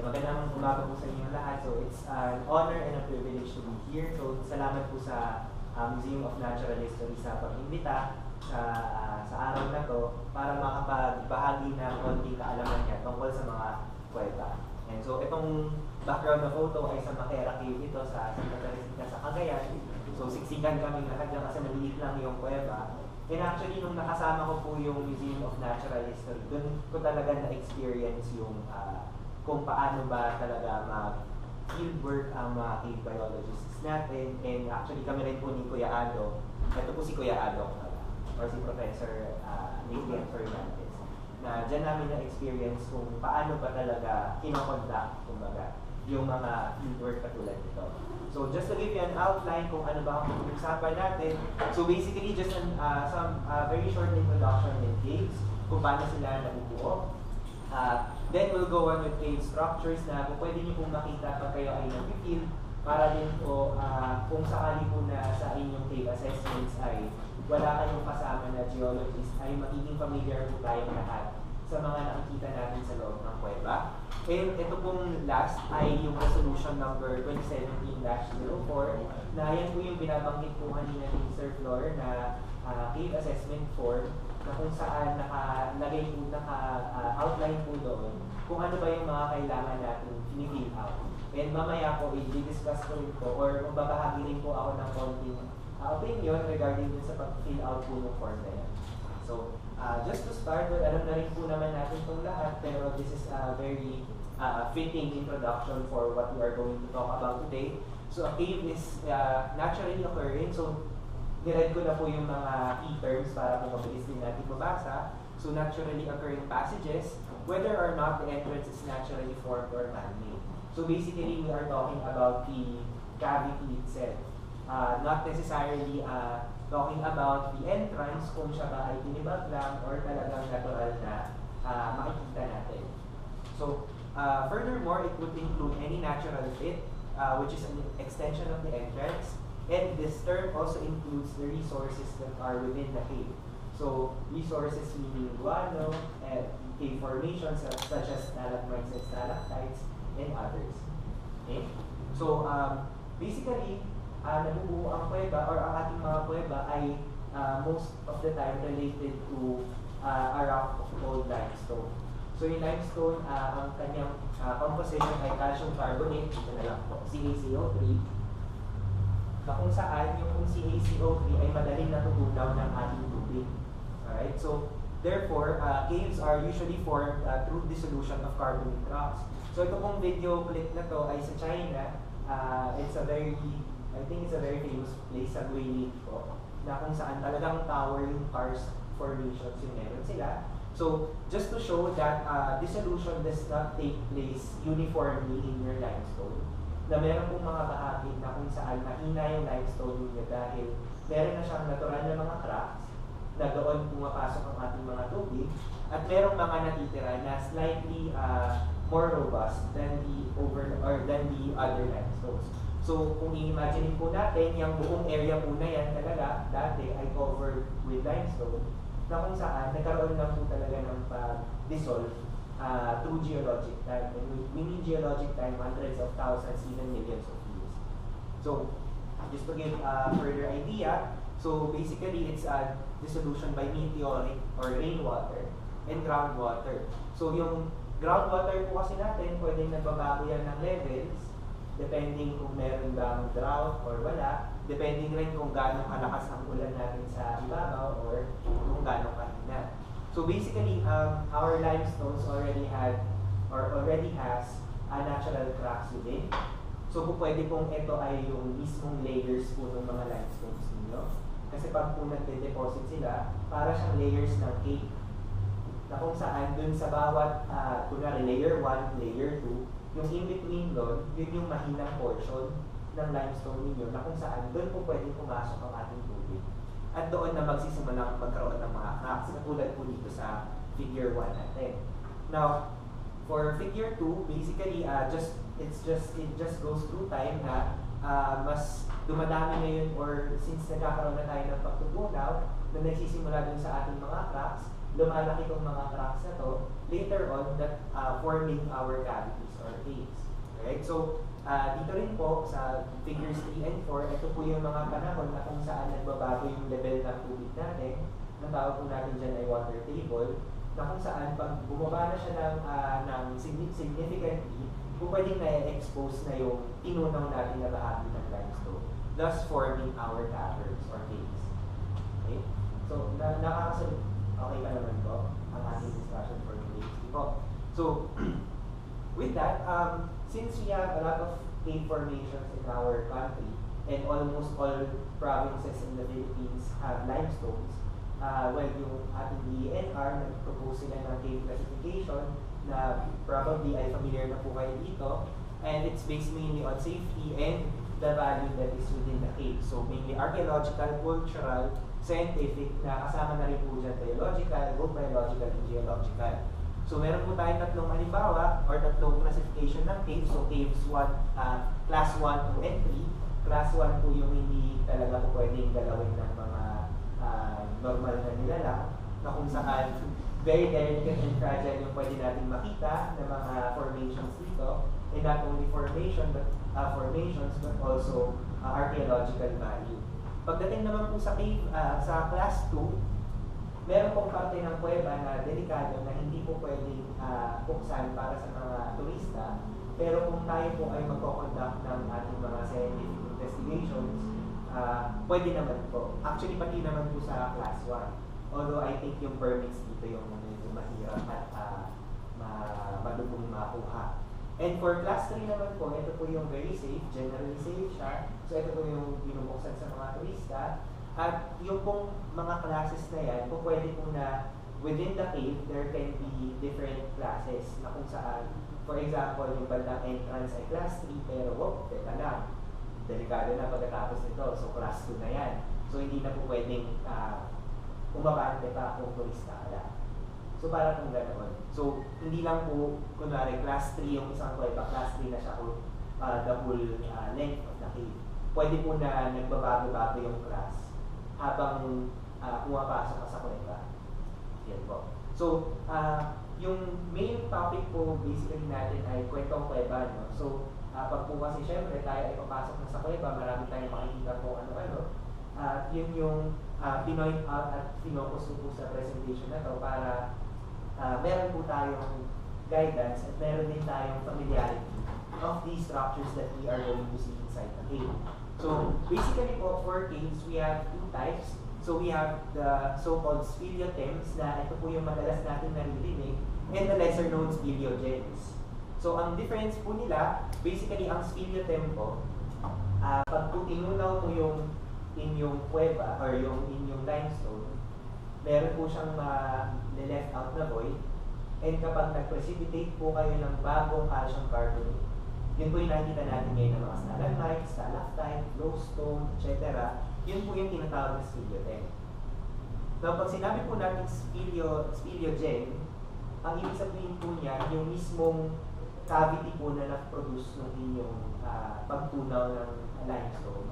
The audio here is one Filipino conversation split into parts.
Magandang umaga po sa inyo lahat. So it's an honor and a privilege to be here. So salamat po sa Museum of Natural History sa pag-imbita sa araw na to para makapagbahagi ng konting kaalaman niya tungkol sa mga Kweba. And so itong background na photo ay sa Makera Cave ito sa Santa Teresita sa Cagayan. So siksikan kami lahat dyan kasi maliit lang yung Kweba. And actually nung nakasama ko po yung Museum of Natural History, dun ko talaga na-experience yung kung paano ba talaga mag-fieldwork ang mga cave biologists natin. And actually kami rin po ni Kuya Ado, ito po si Kuya Ado, or si Professor Nathan Fernandez, na dyan namin na-experience kung paano ba talaga kinoconduct, kumbaga, yung mga fieldwork katulad nito. So just to give you an outline kung ano ba ang pag-usapan natin, so basically just some very short introduction in caves, kung paano sila nabubuo. Then we'll go on with cave structures na kung pwede niyo pong makita pag kayo ay nag-field para din po kung sakali po na sa inyong cave assessments ay wala kayong kasama na geologist ay magiging familiar po tayong lahat sa mga nakikita natin sa loob ng Kweba. And ito pong last ay yung resolution number 2017-04 na yan po yung binabanggit po kanina ni Sir Flor na cave assessment form na kung saan nakalagay po, naka-outline po doon kung ano ba yung mga kailangan natin finill out. And mamaya po, i-discuss ko rin po or magbabahagi rin po ako ng konting opinion regarding dun sa pag-fill out po ng form na yan. So, just to start with, alam na rin po naman natin itong lahat, pero this is a very fitting introduction for what we are going to talk about today. So, a cave is naturally occurring. So, niread ko na po yung mga key terms para po mabilis din natin mabasa. So, naturally occurring passages, whether or not the entrance is naturally formed or man-made. So, basically, we are talking about the cavity itself. Not necessarily talking about the entrance, kung siya ba ay tinibag lang or talagang natural na makikita natin. So, furthermore, it would include any natural fit, which is an extension of the entrance. And this term also includes the resources that are within the cave. So, resources meaning guano, and cave formations such as stalagmites and stalactites, and others. Okay? So, basically, nabubuo ang Kweba or ang ating mga Kweba ay most of the time related to a rock of old limestone. So, yung limestone, ang kanyang composition ay calcium carbonate, ito na lang po, CaCO3, na kung saan yung CaCO3 ay madaling natutunaw ng ating tubig. Alright? So, therefore, caves are usually formed through dissolution of carbonate rocks. So, ito pong video clip na to ay sa China. I think it's a very famous place sa Guilin po, na kung saan talagang towering karst formations yung meron sila. So, just to show that dissolution does not take place uniformly in your limestone, na meron pong mga bahagi na kung saan mahina yung limestone ninyo dahil meron na siyang natural na mga cracks na doon pumapasok ang ating mga tubig at merong mga natitira na slightly more robust than the other limestones. So kung i-imagine po natin, yung buong area po na yan talaga dati ay covered with limestone na kung saan nagkaroon lang po talaga ng pag-dissolve through geologic time. And we mean geologic time, hundreds of thousands, even millions of years. So, just to give a further idea, so basically it's a dissolution by meteoric or rainwater and groundwater. So, yung groundwater po kasi natin, pwedeng nagbabago yan ng levels, depending kung meron bang drought or wala, depending rin kung gaano kalakas ang ulan natin sa ibabaw or kung gaano kahina. So basically, our limestones already has a natural cracks within. So pwede pong ito ay yung mismong layers po ng mga limestones ninyo. Kasi pag po nagde-deposit sila, para siyang layers ng cake. Na kung saan dun sa bawat, kunwari layer 1, layer 2, yung in-between doon, yun yung mahinang portion ng limestone ninyo na kung saan doon po pwedeng pumasok ang ating tubig. At doon na magsisimulang magkaroon ng mga cracks, katulad po dito sa figure 1 natin. Now, for figure 2, basically, it just goes through time na mas dumadami ngayon or since nagkakaroon na tayo ng pagtutunaw na nagsisimula dun sa ating mga cracks, lumalaki itong mga cracks na to, later on, that forming our cavities or caves. Right? So, dito rin po sa figures 3 and 4, ito po yung mga panahon na kung saan nagbabago yung level ng tubig natin. Ang tawag po natin dyan ay water table, na kung saan pag bumaba na siya ng significantly, kung pwedeng na-expose na yung tinunaw natin na bahagi ng limestone, thus forming our caverns or caves. Okay? So, nakakasunod, okay ka naman po ang ating discussion for today. So, with that, since we have a lot of cave formations in our country, and almost all provinces in the Philippines have limestones, well, yung ating DENR, nag-propose sila ng cave classification na probably ay familiar na po kayo dito, and it's based mainly on safety and the value that is within the cave. So mainly archaeological, cultural, scientific, na kasama na rin po dyan biological, both biological and geological. So meron po tayong tatlong halimbawa or tatlong classification ng caves. So caves 1, class 1, 2, and 3. Class 1 po yung hindi talaga po pwedeng galawin ng mga normal na nilalang, na kung saan very delicate and fragile yung pwede natin makita ng mga formations dito, and not only formations but also archaeological value. Pagdating naman po sa cave, sa class 2, meron pong parte ng Kuweba na delikado na hindi po pwedeng buksan para sa mga turista, pero kung tayo po ay magko-conduct ng ating mga scientific investigations, pwede naman po. Actually, pati naman po sa class 1. Although I think yung permits dito yung medyo mahirap at madugong makuha. And for class 3 naman po, ito po yung very safe, generally safe siya. So ito po yung binubuksan sa mga turista. At yung pong mga classes na yan, kung pwede po na within the cave, there can be different classes na kung saan, for example, yung bandang entrance ay class 3, pero teka lang, delikado na pagkatapos nito. So class 2 na yan. So hindi na po pwedeng umabante pa kung turista ka lang. So para kung ganoon. So hindi lang po, kunwari class 3 yung isang Kweba, class 3 na siya kung the whole length of the cave. Pwede po na nagbabago-bago yung class habang pumapasok ka sa Kweba. Yan po. So, yung main topic po basically natin ay Kwentong Kweba. No? So, pag po kasi syempre tayo ay papasok na sa Kweba, marami tayong makikita po ano-ano. Yun yung pinoint out at pinocus po sa presentation na to para meron po tayong guidance at meron din tayong familiarity of these structures that we are going to see inside the cave. So, basically po, for caves, we have two types. So, we have the so-called speleothems na ito po yung madalas natin naririnig, and the lesser known speleogems. So, ang difference po nila, basically, ang speleothem po, pag inunaw mo yung inyong Kweba or yung inyong limestone, meron po siyang left out na void, and kapag nag-precipitate po kayo ng bagong calcium carbonate, yun po yung nakikita natin ngayon ng mga stalagmite, stalactite, glowstone, etc. Yun po yung tinatawag na speleothem. Now, pag sinabi po natin speleogem, ang ibig sabihin po niya, yung mismong cavity po na na-produce ng inyong pagtunaw ng limestone,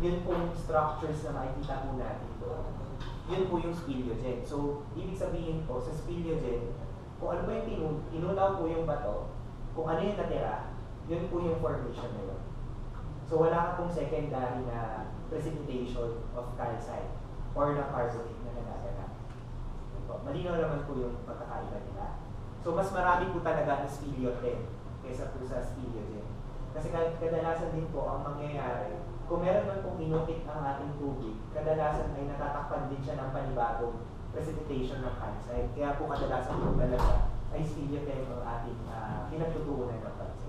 yun po yung structures na makikita po natin doon. Yun po yung speleogem. So, ibig sabihin po, sa speleogem, kung ano ba yung tinunaw po yung bato, kung ano yung natira, yun po yung formation na yun. So, wala ka pong secondary na precipitation of calcite or na carbonate na nagaganap. Malinaw naman po yung pagkakaiba nila. So, mas marami po talaga na speleothem kaysa po sa speleogem. Kasi kadalasan din po ang mangyayari, kung meron man pong inukit ang ating tubig, kadalasan ay natatakpan din siya ng panibagong precipitation ng calcite. Kaya po kadalasan po talaga ay speleothem ang ating pinagtutuunan ng calcite.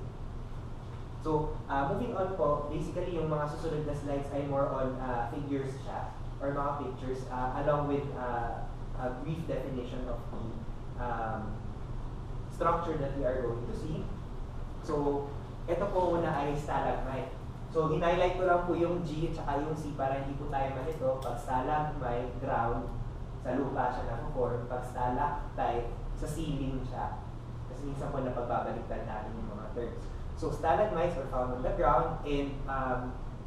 So, moving on po, basically yung mga susunod na slides ay more on figures siya or mga pictures along with a brief definition of the structure that we are going to see. So, ito po una ay stalagmite. So, in-highlight ko lang po yung G at saka yung C para hindi po tayo malito. Pag stalagmite, ground, sa lupa siya na-form. Pag stalactite, sa ceiling siya. Kasi minsan po napagbabaliktad natin yung mga terms. So, stalagmites are found on the ground and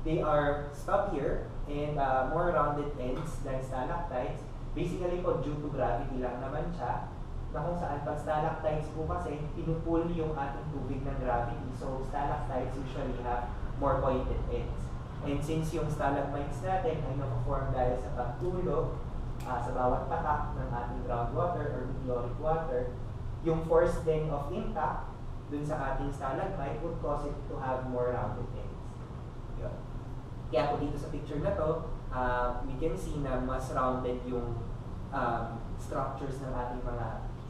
they are stubbier and more rounded ends than stalactites. Basically po, due to gravity lang naman siya, na kung saan pag stalactites po kasi, pinupull yung ating tubig ng gravity. So, stalactites usually have more pointed ends. And since yung stalagmites natin ay napaform dahil sa pagtulog sa bawat patak ng ating groundwater or meteoric water, yung force then of impact dun sa ating stalagmite would cause it to have more rounded ends. Yun. Kaya po dito sa picture na to, we can see na mas rounded yung structures ng ating mga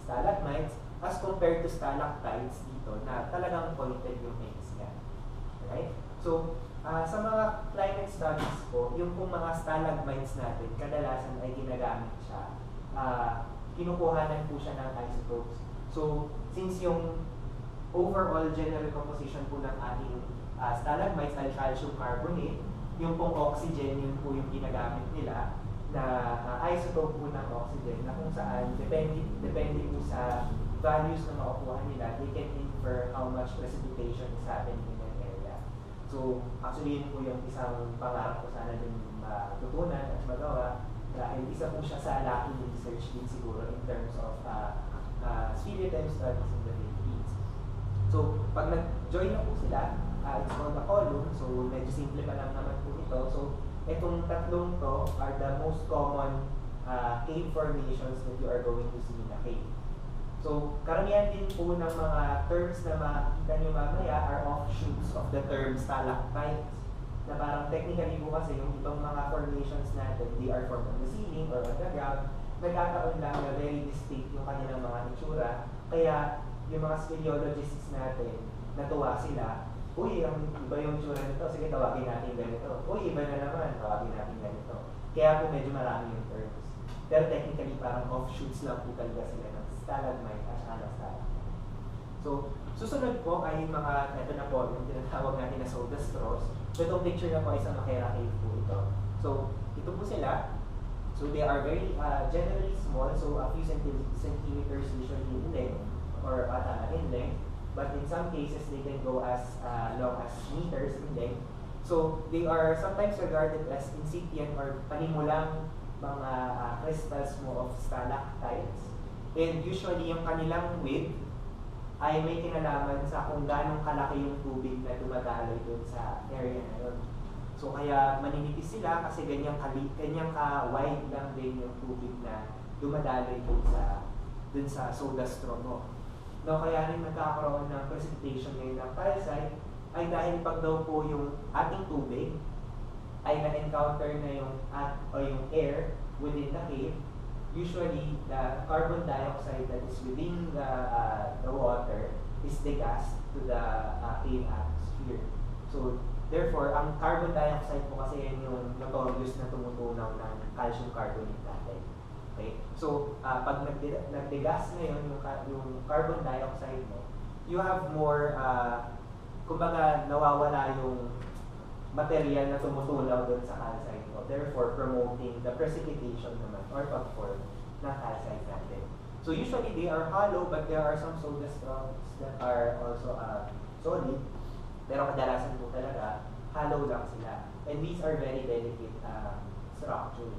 stalagmites as compared to stalactites dito na talagang pointed yung ends niya. Right? So, sa mga climate studies po, yung pong mga stalagmites natin, kadalasan ay ginagamit siya. Kinukuhanan po siya ng isotopes. So, since yung overall general composition po ng ating stalagmites ay calcium carbonate, yung pong oxygen, yun po yung ginagamit nila na isotope po ng oxygen na kung saan, depende po sa values na makukuha nila, they can infer how much precipitation is happening in an area. So, actually, yun po yung isang pangarap ko sana din matutunan at magawa. And isa po siya sa laking research din siguro in terms of speleothem studies in the Philippines. So, pag nag-join na po sila, it's called a column. So, medyo simple pa lang naman po ito. So, itong tatlong to are the most common cave formations that you are going to see in a cave. So, karamihan din po ng mga terms na makikita nyo mamaya are offshoots of the term stalactites. Na parang technically po kasi yung ibang mga formations natin, they are formed on the ceiling or on the ground. Nagkataon lang na very distinct yung kanilang mga itsura. Kaya yung mga speleologists natin, natuwa sila, uy, ang iba yung itsura nito, sige tawagin natin ganito. Uy, iba na naman, tawagin natin ganito. Kaya po medyo marami yung terms. Pero technically parang offshoots lang po talaga sila ng stalagmite at stalactite. So, susunod po ay mga, ito na po, yung tinatawag natin na soda straws. So, itong picture na po ay sa Makera Cave po ito. So, ito po sila. So, they are very generally small, so a few centimeters usually in length, or in length. But in some cases, they can go as long as meters in length. So, they are sometimes regarded as incipient or panimulang mga crystals mo of stalactites. And usually, yung kanilang width ay may kinalaman sa kung gano'ng kalaki yung tubig na dumadaloy doon sa area na yun. So, kaya maninipis sila kasi ganyang ka-wide lang din yung tubig na dumadaloy doon sa soda straw mo. No, kaya rin nagkakaroon ng precipitation ngayon ng calcite ay dahil pag daw po yung ating tubig ay na-encounter na yung air within the cave, usually the carbon dioxide that is within the water is degassed to the cave atmosphere. So, therefore, ang carbon dioxide po kasi yan yung notorious na tumutunaw ng calcium carbonate natin. Okay? So, pag nag-degas na yun, yung carbon dioxide mo, you have more, kumbaga nawawala yung material na tumutunaw doon sa calcite mo. Therefore, promoting the precipitation naman or pag-form ng calcite natin. So, usually they are hollow, but there are some soda straws that are also solid. Pero kadalasan po talaga, hollow lang sila. And these are very delicate structures.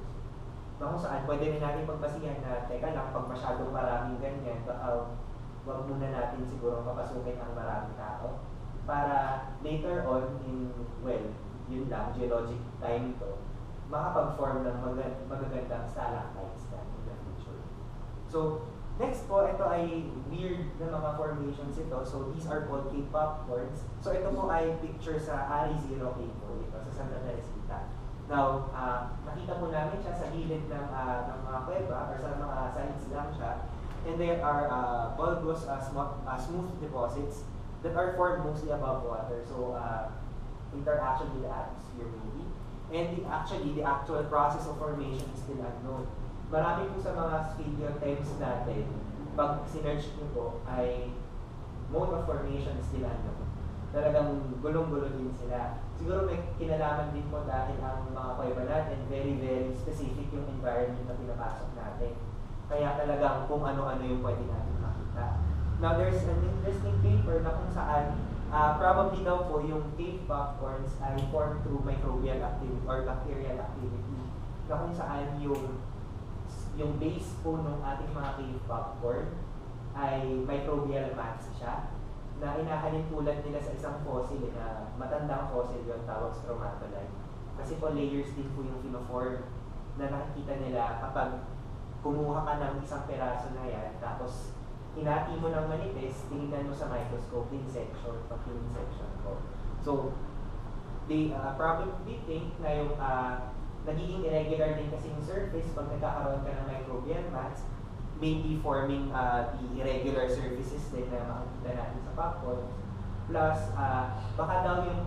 Na kung saan, pwede rin natin pagbasihan na, teka lang, pag masyadong maraming ganyan, wag muna natin siguro papasukin ang maraming tao. Para later on, yun lang, geologic time ito, makapag-form ng magagandang stalactites na in the future. So, next po, ito ay weird na mga formations ito. So, these are called cave popcorns. So, ito po ay picture sa RE0 cave po ito, sa Santa Teresita. Now, nakita po namin siya sa gilid ng mga Kweba or sa mga sides lang siya. And there are bulbous, smooth deposits that are formed mostly above water. So, interaction with the atmosphere maybe. And the actual process of formation is still unknown. Marami po sa mga speleothems natin, pag sinerch nyo po, ay mode of formation is still unknown. Talagang gulong-gulo din sila. Siguro may kinalaman din po dahil ang mga Kuweba natin, very, very specific yung environment na pinapasok natin. Kaya talagang kung ano-ano yung pwede natin makita. Now, there's an interesting paper na kung saan probably daw po yung cave popcorns ay formed through microbial activity or bacterial activity. Na kung saan yung yung base po ng ating mga cave popcorn ay microbial mats siya na inahalintulad nila sa isang fossil na matandang fossil yung tawag stromatolite. Kasi po layers din po yung finoform na nakikita nila kapag kumuha ka ng isang peraso na yan, tapos hinati mo ng manipis, tingnan mo sa microscope, insection, pag-insection ko. So, they probably think na yung nagiging irregular din kasi yung surface pag nagkakaroon ka ng microbial mats, may be forming the irregular surfaces din na makikita natin sa popcorn. Plus, baka daw yung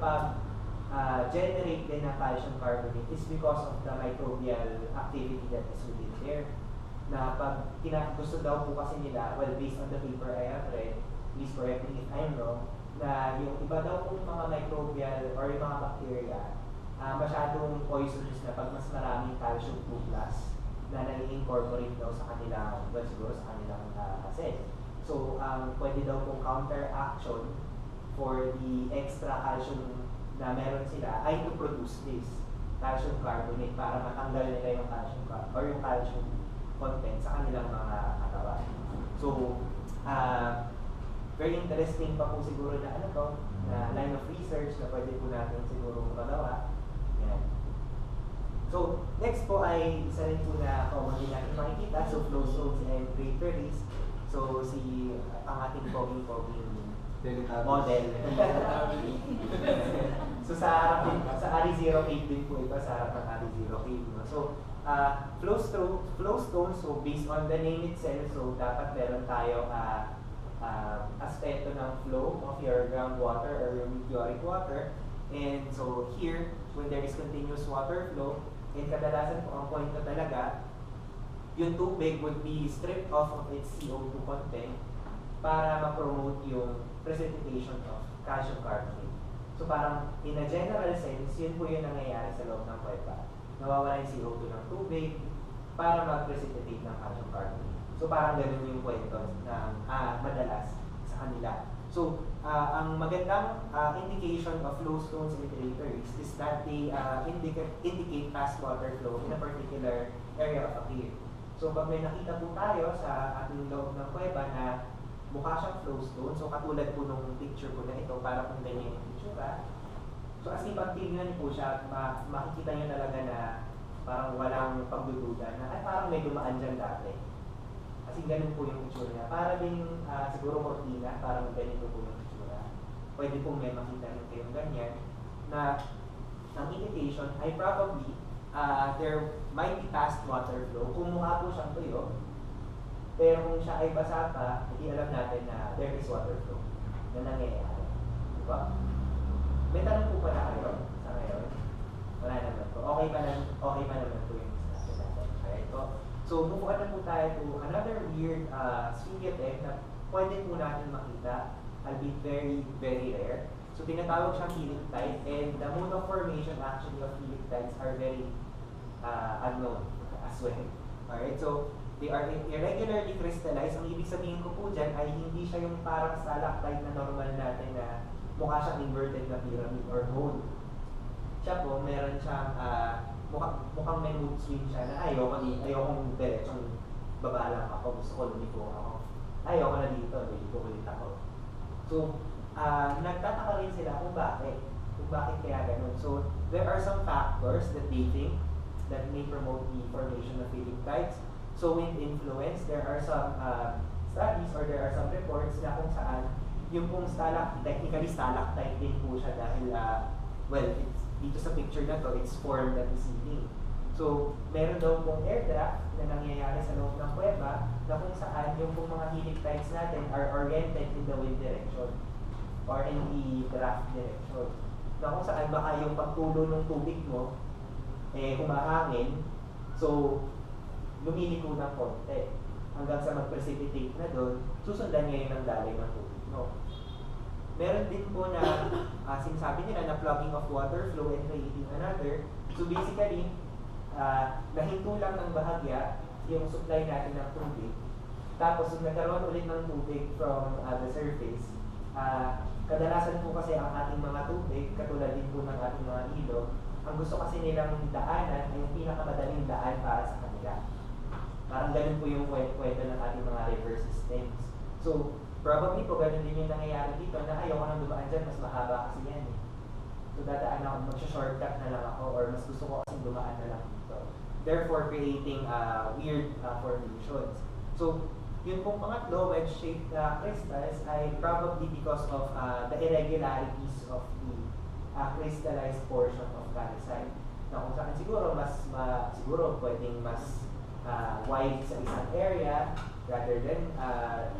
generate din ng calcium carbonate is because of the microbial activity that is within there. Na pag gusto daw po kasi nila, well, based on the paper I have read, please correct me if I'm wrong, na yung iba daw po mga microbial or yung mga bacteria, masyadong poisonous na pag mas maraming calcium 2+ na nai-incorporate daw sa kanilang, well, siguro sa kanilang cells. So, pwede daw pong counteraction for the extra calcium na meron sila ay to produce this calcium carbonate para matanggal nila yung calcium or yung calcium content sa kanilang mga katawan. So, very interesting pa po siguro na na line of research na pwede po natin siguro magawa. Yan. So, next po ay isa rin po na common din natin makikita. So, flow zones and crateries. So, ang ating poging-poging model. So, sa RE0 cave din po ito, sa harap ng RE0 cave. No? So, flow stones, so based on the name itself, so dapat meron tayo aspeto ng flow of your groundwater or your meteoric water. And so here, when there is continuous water flow, and kadalasan po ang point ko talaga, yung tubig would be stripped off of its CO2 content para ma-promote yung precipitation of calcium carbonate. So parang in a general sense, yun po yung nangyayari sa loob ng Kweba. Nawawala yung CO2 ng tubig para mag-precipitate ng calcium carbonate. So parang ganun yung kwento ng madalas sa kanila. So ang magandang indication of flow stones and crateries is that they indicate past water flow in a particular area of a cave. So pag may nakita po tayo sa ating loob ng Kweba na mukha siyang flow stone, so katulad po nung picture po na ito, para kung ganyan yung picture. So as pag tingnan po siya, makikita nyo talaga na parang walang pagdududa na ay parang may dumaan dyan dati. Kasi ganun po yung picture niya. Para din siguro cortina, parang ganito po yung picture. Pwede po may makita nyo kayong ganyan na ang indication ay probably there might be past water flow. Kung mukha po siyang tuyo, pero kung siya ay basa pa, hindi alam natin na there is water flow na nangyayari. Diba? May tanong po pala kayo sa ngayon? Wala naman po. Okay pa naman po yung sinasabi natin. Alright po. So, move on na po tayo to another weird stereotype na pwede po natin makita, albeit very, very rare. So, tinatawag siyang helictite, and the mode of formation actually of helictites are very unknown as well. Alright, so they are irregularly crystallized. Ang ibig sabihin ko po dyan ay hindi siya yung parang stalactite na normal natin na mukha siyang inverted na pyramid or mold. Siya po, meron siyang mukhang may mood swing siya na ayokong diretsong baba lang ako, gusto ko lumiko ako. Ayoko na dito, lumiko ulit ako. So, nagtataka rin sila kung bakit kaya ganun. So, there are some factors that they think that may promote the formation of helictites. So, wind influence, there are some studies or there are some reports na kung saan yung pong technically stalactite din po siya dahil, well, dito sa picture na to, it's formed at the ceiling. So, meron daw pong air draft na nangyayari sa loob ng Kweba na kung saan yung pong mga helictites natin are oriented in the wind direction or in the draft direction. Na kung saan baka yung pagtulo ng tubig mo, humahangin, so, lumiliko ng konti hanggang sa mag-precipitate na doon, susundan niya yung daloy ng tubig mo. Meron din po na sinasabi nila na plugging of water flow and creating another. So basically, nahinto lang ng bahagya yung supply natin ng tubig. Tapos, kung nagkaroon ulit ng tubig from the surface, kadalasan po kasi ang ating mga tubig, katulad din po ng ating mga ilog, ang gusto kasi nilang daanan ay yung pinakamadaling daan para sa kanila. Parang ganun po yung kwento ng ating mga river systems. So, probably po ganun din yung nangyayari dito na ayoko nang dumaan dyan, mas mahaba kasi yan eh. So, dadaan ako, mag-shortcut na lang ako or mas gusto ko kasi dumaan na lang dito. Therefore, creating weird formations. So, yun pong pangatlo, wedge-shaped crystals ay probably because of the irregularities of the crystallized portion of calcite. Na kung saan siguro siguro pwedeng mas wide sa isang area rather than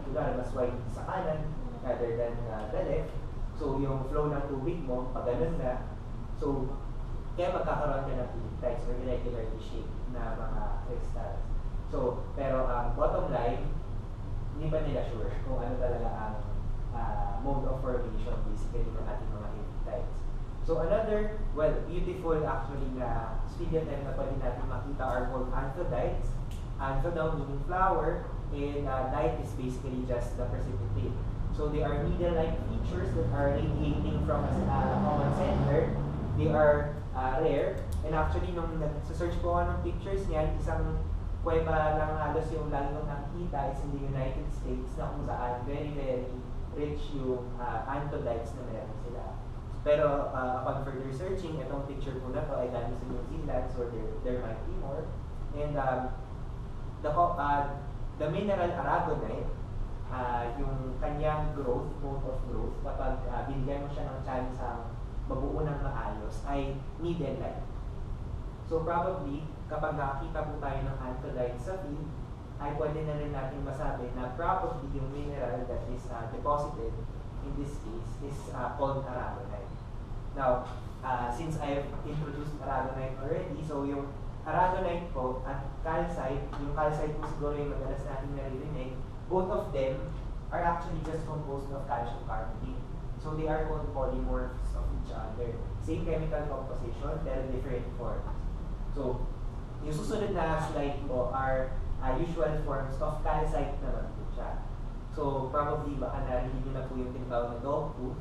mas wide sa kanan rather than the left. So yung flow ng tubig mo pag ganun na, so kaya magkakaroon ka ng peptides or irregularly shaped na mga crystals. So pero bottom line, hindi pa nila sure kung ano talaga ang mode of formation basically ng ating mga peptides. So another, beautiful actually na speleothem na pwede natin makita are called anthodites. Anthodown meaning flower, and dite is basically just the precipitate. So they are needle-like features that are radiating from a common center. They are rare, and actually nung nag-search ko ng pictures niyan, isang Kweba lang halos yung lagi kong nakikita is in the United States na kung saan very, very rich yung anthodites na meron sila. Pero upon further searching, itong picture po na to ay galing sa New Zealand, so there might be more. And the mineral aragonite, yung kanyang growth, mode of growth, kapag binigyan mo siya ng chance ang mabuo ng maayos, ay needle-like. So probably, kapag nakakita po tayo ng anthodite sa field, ay pwede na rin natin masabi na probably yung mineral that is deposited in this case is called aragonite. Now, since I've introduced aragonite already, so yung aragonite po at calcite, yung calcite po siguro yung madalas natin naririnig, both of them are actually just composed of calcium carbonate. So they are called polymorphs of each other. Same chemical composition, pero different forms. So, yung susunod na slide po are usual forms of calcite naman po siya. So, probably baka narinig nyo na po yung tinatawag na dog tooth,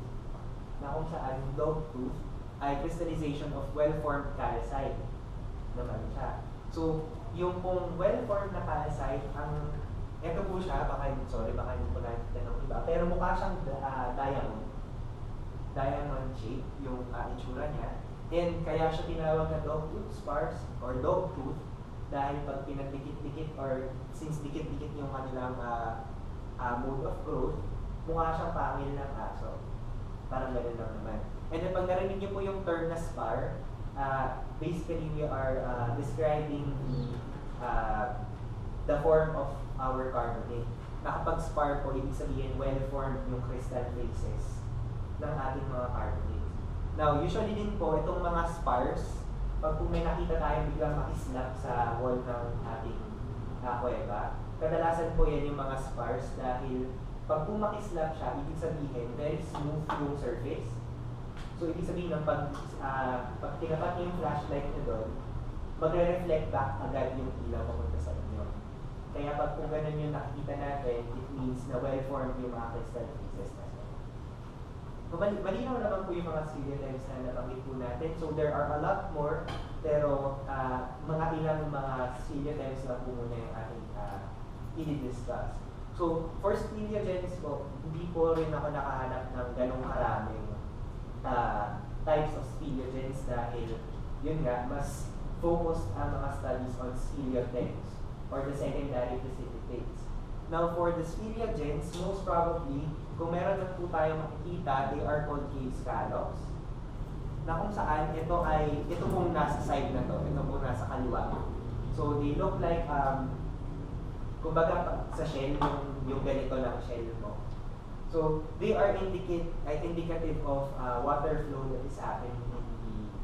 na kung saan yung dog tooth ay crystallization of well-formed calcite naman siya. So, yung pong well-formed na calcite, ito po siya, baka hindi po nakikita ng iba, pero mukha siyang diamond shape yung itsura niya. And kaya siya tinawag na dog tooth spars or dog tooth dahil pag pinagdikit-dikit or since dikit-dikit yung kanilang mode of growth, mukha siyang pangil ng aso. Parang gano'n lang naman. And then pag narinig niyo po yung term na spar, basically we are describing the form of our carbonate. Na kapag spar po, ibig sabihin well-formed yung crystal faces ng ating mga carbonates. Now, usually din po, itong mga spars, pag kung may nakita tayong biglang makislap sa wall ng ating kuweba, kadalasan po yan yung mga spars dahil pag kung makislap siya, ibig sabihin, very smooth yung surface. So, ibig sabihin ng pag tinapat niyo yung flashlight niyo doon, magre-reflect back agad yung ilaw papunta sa inyo. Kaya pag kung ganun yung nakikita natin, it means na well-formed yung mga crystal faces na. So, malinaw naman po yung mga speleothems na nabanggit po natin. So, there are a lot more, pero mga ilang mga speleothems na po muna yung ating i-discuss. So, for speleogems po, hindi po rin ako nakahanap ng ganong karaming types of speleogems dahil yun nga, mas focused ang mga studies on speleothems or the secondary precipitates. Now, for the speleogems, most probably, kung meron na po tayo makikita, they are called cave scallops. Na kung saan, ito pong nasa side na to, ito pong nasa kaliwa. So, they look like, kumbaga sa shell, yung ganito lang shell mo. So, they are indicative of water flow that is happening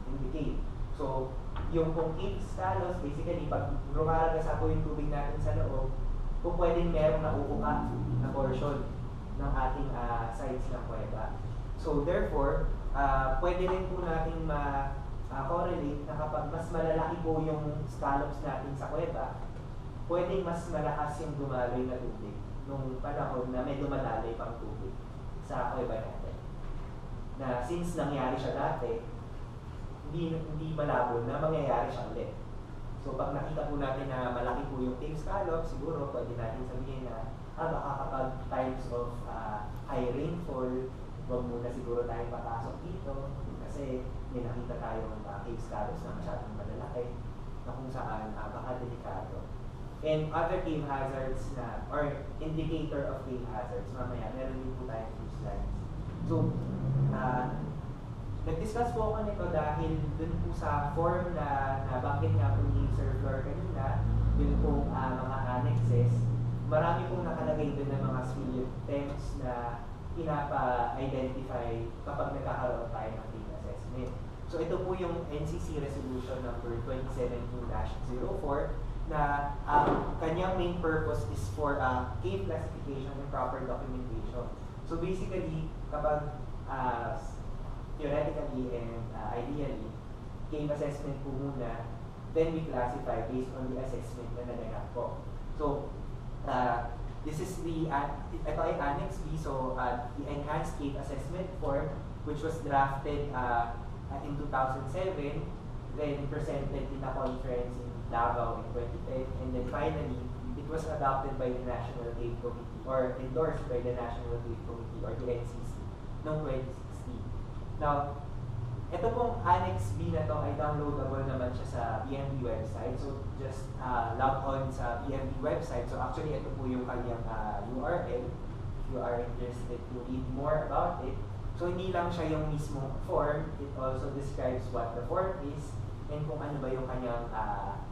in the cave. So, yung pong cave scallops, basically, pag rumaragasa po yung tubig natin sa loob, kung pwedeng merong nauuka na portion ng ating sides ng kuweba. So therefore, pwede rin po natin ma-correlate na kapag mas malalaki po yung scallops natin sa kuweba, pwedeng mas malakas yung dumaloy na tubig nung panahon na may dumadaloy pang tubig sa kuweba natin. Na since nangyari siya dati, hindi malabo na mangyayari siya ulit. So pag nakita po natin na malaki po yung cave scallop, siguro pwede natin sabihin na baka kapag times of high rainfall, huwag muna siguro tayo papasok dito kasi may nakita tayong cave scallops na masyadong malalaki na kung saan baka delikado. And other cave hazards na, or indicator of cave hazards, mamaya meron din po tayong few slides. So, nag-discuss po ako nito dahil dun po sa form na nabanggit nga po ni Sir Flor kanina, dun po mga annexes, marami pong nakalagay dun ng mga spill attempts na pinapa-identify kapag nagkakaroon tayo ng cave assessment. So ito po yung NCC Resolution number 2017-04 na kanyang main purpose is for cave classification and proper documentation. So basically, kapag theoretically and ideally, cave assessment po muna, then we classify based on the assessment na naganap po. So, this is the, ito ay Annex B, so the Enhanced Cave Assessment Form, which was drafted in 2007, then presented in a conference in Davao in 2010, and then finally, it was adopted by the National Cave Committee, or endorsed by the National Cave Committee, or the NCC, noong 2016. Now, ito pong Annex B na to ay downloadable naman siya sa BMB website. So, just log on sa BMB website. So, actually, ito po yung kanyang URL if you are interested to read more about it. So, hindi lang siya yung mismong form. It also describes what the form is and kung ano ba yung kanyang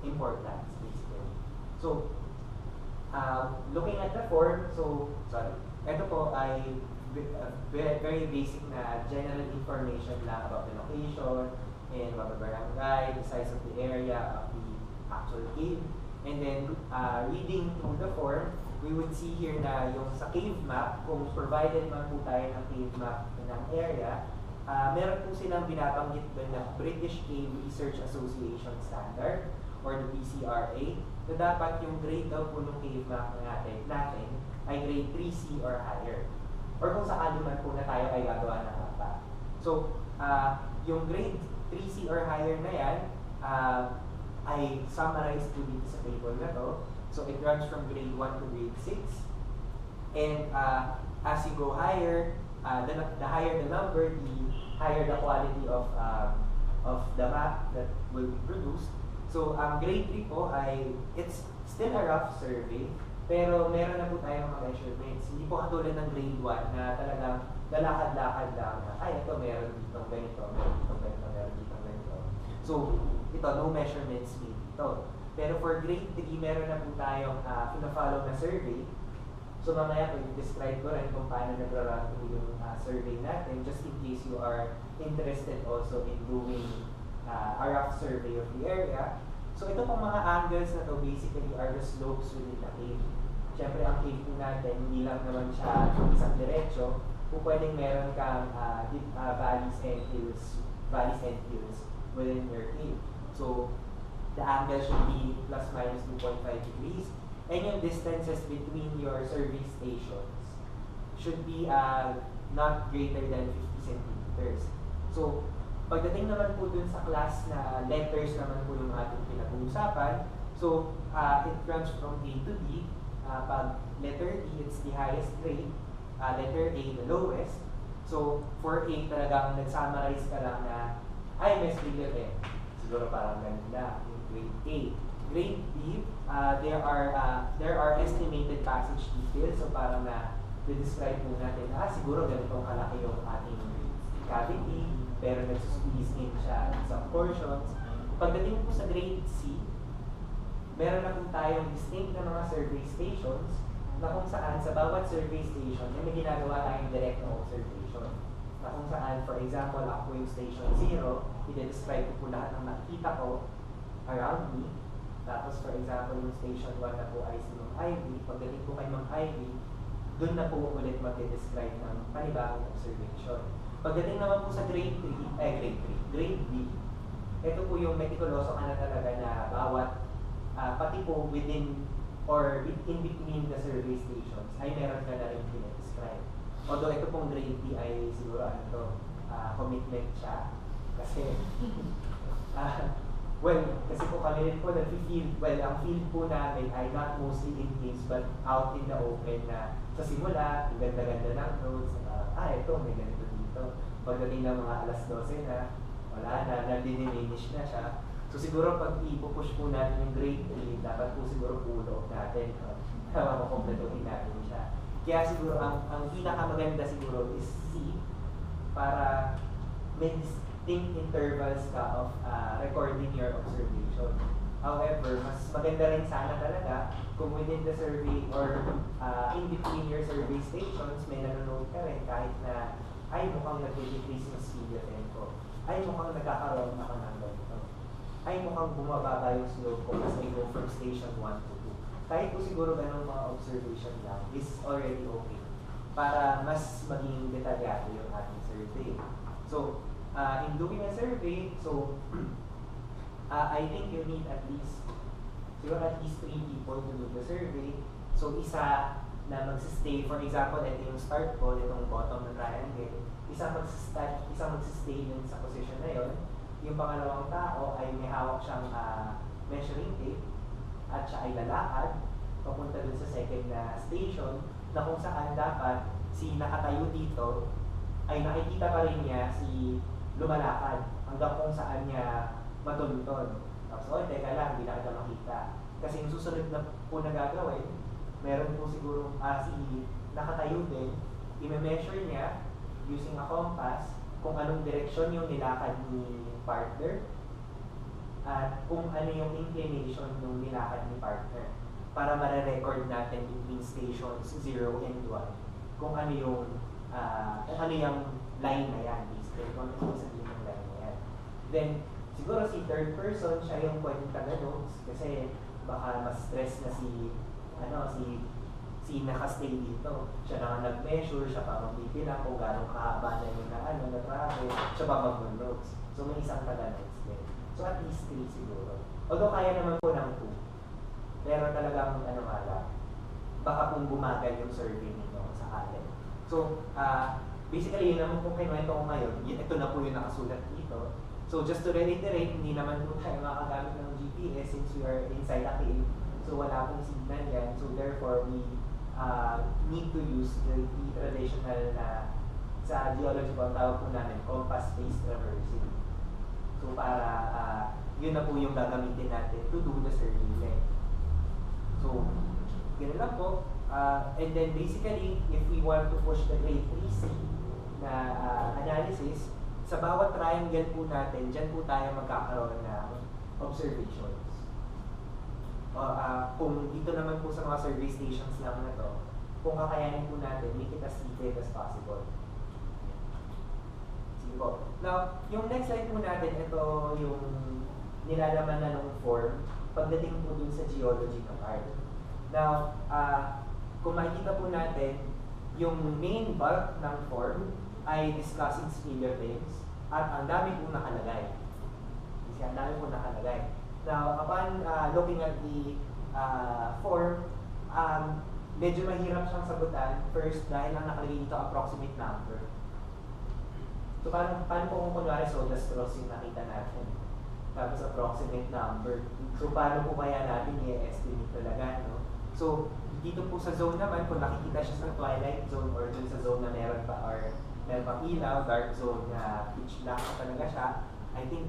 importance, basically. So, looking at the form, so, sorry, ito po ay very basic na general information lang about the location and about the barangay, the size of the area of the actual cave. And then, reading through the form, we would see here na yung sa cave map, kung provided man po tayo ng cave map ng area, meron po silang binabanggit doon ng British Cave Research Association Standard or the BCRA, na dapat yung grade daw po ng cave map natin ay grade 3C or higher. Or kung sakali man po na tayo ay gagawa ng mapa. So, yung grade 3C or higher na yan ay summarized po dito sa table na to. So, it runs from grade 1 to grade 6. And as you go higher, the higher the number, the higher the quality of the map that will be produced. So, grade 3 po ay, it's still a rough survey, pero meron na po tayong mga measurements. Hindi po katulad ng grade 1 na talagang lalakad-lakad lang na, ay, ito meron ditong ganito, meron ditong ganito, meron ditong ganito. So, ito, no measurements made dito. Pero for grade 3, meron na po tayong pina-follow na survey. So, mamaya po, describe ko rin kung paano nagra-run po yung survey natin, just in case you are interested also in doing a rough survey of the area. So, ito pong mga angles na to basically are the slopes within the cave. Siyempre, ang cave po natin, hindi lang naman siya isang diretso. Kung pwedeng meron kang valleys and hills within your cave. So, the angle should be plus minus 2.5 degrees. And yung distances between your survey stations should be not greater than 50 centimeters. So, pagdating naman po dun sa class na letters naman po yung ating pinag-uusapan, so it runs from A to D. Pag letter D, it's the highest grade. Letter A, the lowest. So, for A, talagang nag-summarize ka lang na, ay, may figure eh. Siguro parang ganun na, yung grade A. Grade B, there are estimated passage details. So, parang describe po natin, siguro ganitong kalaki yung ating cavity, pero nag-squeeze in siya in some portions. Pagdating po sa grade C, meron na po tayong distinct na mga survey stations na kung saan sa bawat survey station may ginagawa tayong direct na observation. Na kung saan, for example, ako yung station 0, i-describe ko po lahat ng nakita ko around me. Tapos, for example, yung station 1 na po ay si Ma'am Ivy. Pagdating po kay Ma'am Ivy, doon na po ulit mag-describe ng panibagong observation. Pagdating naman po sa grade B, ito po yung meticuloso ka na talaga na bawat pati po within or in between the survey stations ay meron ka na rin pinag-describe. Although ito pong grade D ay siguro commitment siya kasi Well, kasi po kami rin po nag-field, well, ang field po namin ay not mostly in caves but out in the open na sa simula, ang ganda-ganda ng roads, ito, may ganito dito. Pagdating ng mga alas 12 na, wala na, nandiniminish na siya. So siguro pag ipupush po natin yung grade 3, dapat po siguro pulo natin, makukompletohin natin siya. Kaya siguro ang pinakamaganda siguro is C, para may distinct intervals ka of recording your observation. However, mas maganda rin sana talaga kung within the survey or in between your survey stations, may nanonood ka rin kahit na ay mukhang nag-decrease yung speed of tempo. Ay mukhang nagkakaroon ako ng ganito. Ay mukhang bumababa yung slope ko kasi I go from station 1 to 2. Kahit po siguro ganun mga observation lang is already okay para mas maging detalyado yung ating survey. So, in doing a survey, so I think you need at least 3 people to do the survey. So, isa na magsistay, for example, ito yung start ko, itong bottom ng triangle, isa magsistay dun sa position na yon. Yung pangalawang tao ay may hawak siyang measuring tape at siya ay lalakad papunta dun sa second na station na kung saan dapat si nakatayo dito ay nakikita pa rin niya si lumalakad hanggang kung saan niya matuntun. Tapos, teka lang, hindi na kita makita. Kasi yung susunod na po na gagawin, meron po siguro si nakatayo din, i-measure niya using a compass kung anong direksyon yung nilakad ni partner at kung ano yung inclination ng nilakad ni partner para mare-record natin between stations 0 and 1 kung ano yung line na yan, basically kung ano yung sabihin ng line na yan. Then, siguro si third person, siya yung pwedeng taga-notes kasi baka mas stress na si nakastay dito. Siya na nag-measure, siya pa magpipila kung gano'ng kahaba na yung na travel, siya pa mag-notes. So may isang taga-notes din. So at least 3 siguro. Although kaya naman po ng 2. Pero talagang baka pong bumagal yung survey ninyo sa atin. So basically yun naman kung kinuwento ko ngayon, ito na po yung nakasulat dito. So just to reiterate, hindi naman po tayo makagamit ng GPS since we are inside a cave. So wala pong signal yan. So therefore, we need to use the traditional na sa geological tawag po namin, compass-based traversing. So para yun na po yung gagamitin natin to do the survey. So, ganoon lang po. And then basically, if we want to push the grade 3C na analysis, sa bawat triangle po natin, dyan po tayo magkakaroon ng observations. Kung dito naman po sa mga survey stations lang na to, kung kakayanin po natin, make it as detailed as possible. Sige po. Now, yung next slide po natin, ito yung nilalaman na ng form pagdating po dun sa geological part. Now, kung makikita po natin, yung main bulk ng form ay discussing spheler things at ang dami po nakalagay. Kasi ang dami po nakalagay. Now, upon looking at the form, medyo mahirap siyang sagutan. First, dahil lang nakalagay dito approximate number. So, paano po kung kunwari soda straws yung nakita natin? Tapos approximate number. So, paano po kaya natin i-estimate talaga, no? So, dito po sa zone naman, kung nakikita siya sa twilight zone or dun sa zone na meron pa ilaw, dark zone na pitch black na talaga siya, I think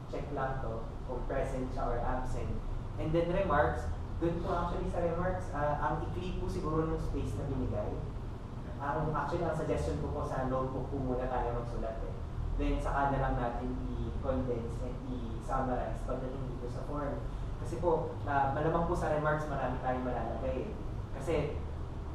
check lang to kung present siya or absent. And then remarks, dun po actually sa remarks, ang ikli po siguro ng space na binigay. Actually, ang suggestion ko sa notebook po muna tayo magsulat eh. Then saka na lang natin i-condense and i-summarize pagdating dito sa form. Kasi po, malamang po sa remarks marami tayong malalagay eh. Kasi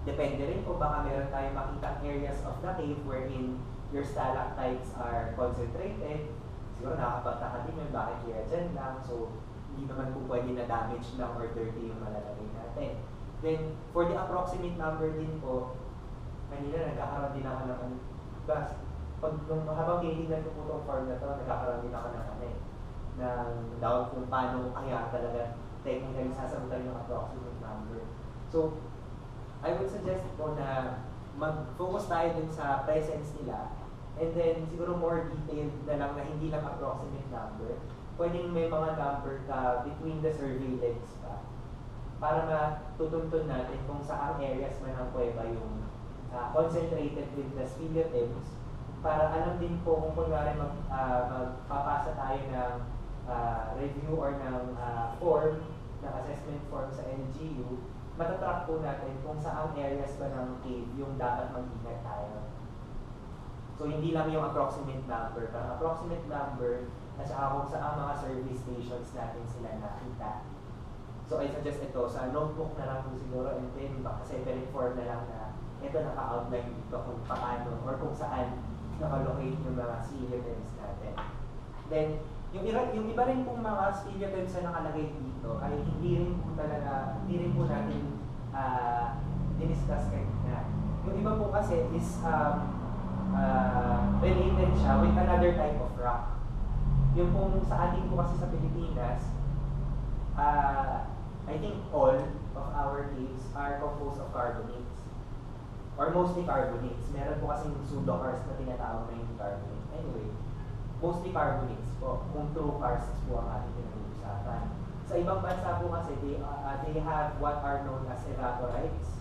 depende rin po, baka meron tayong makita areas of the cave wherein your stalactites are concentrated. Siguro nakakapagtaka din yun, bakit kaya dyan lang. So, hindi naman po pwede na damage lang or dirty yung malalagay natin. Then, for the approximate number din po, kanina nagkakaroon din ako ng habang tinitignan ko po itong form na ito, nagkakaroon din ako ng doubt kung paano kaya talaga technically sasagutan yung approximate number. So, I would suggest po na mag-focus tayo dun sa presence nila and then siguro more detailed na lang na hindi lang approximate number. pwedeng may mga number between the surveillance pa para matutuntun natin kung saang areas man ng Kuweba yung concentrated with the speleothems, para alam din po kung kunwari magpapasa tayo ng review or ng form, ng assessment form sa LGU, matatrack po natin kung saang areas ba ng cave yung dapat mag-ingat tayo. So hindi lang yung approximate number, parang approximate number at saka kung saan mga survey stations natin sila nakita. So I suggest ito, sa notebook na lang po siguro, and then baka separate form na lang na ito naka-outline dito kung paano or kung saan nakalocate yung mga speleothems natin. Then, yung iba rin pong mga speleothems na nakalagay dito ay hindi rin po natin diniscuss kanina. Yung iba po kasi is related siya with another type of rock. Yung pong sa atin po kasi sa Pilipinas, I think all of our caves are composed of carbonates. Or mostly carbonates. Meron po kasing pseudokarst na tinatawag na hindi carbonate. Anyway, mostly carbonates po. Kung true karsts po ang ating pinag-uusapan. Sa ibang bansa po kasi, they have what are known as evaporites.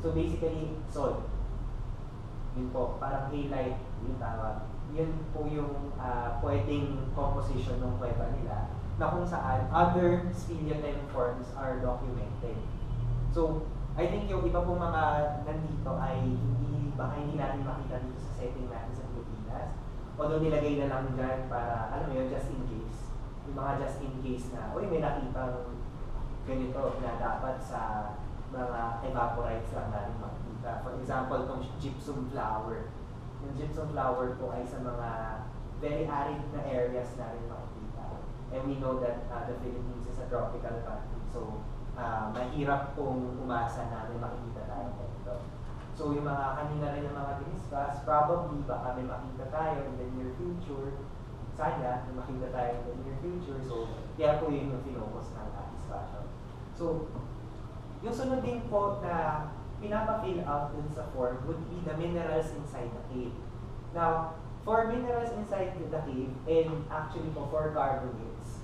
So basically, salt. Yun po, parang halite yung tawag. Yun po yung pwedeng composition ng Kweba nila na kung saan other speleothem forms are documented. So, I think yung iba pong mga nandito ay baka hindi natin makita dito sa setting natin sa Pilipinas. Although nilagay na lang dyan para, alam mo yun, just in case. Yung mga just in case na, uy, may nakitang ganito na dapat sa mga evaporites lang natin makikita. For example, itong gypsum flower. Yung gypsum flower po ay sa mga very arid na areas natin makikita. And we know that the Philippines is a tropical country. So, mahirap pong umasa na may makikita tayo dito. So, yung mga kanina rin yung mga diniscuss, probably baka may makita tayo in the near future. Sana, may makita tayo in the near future. So, kaya po yun yung finocus ng discussion. So, yung sunod din po na pinapa-fill out dun sa form would be the minerals inside the cave. Now, for minerals inside the cave, and actually po for carbonates,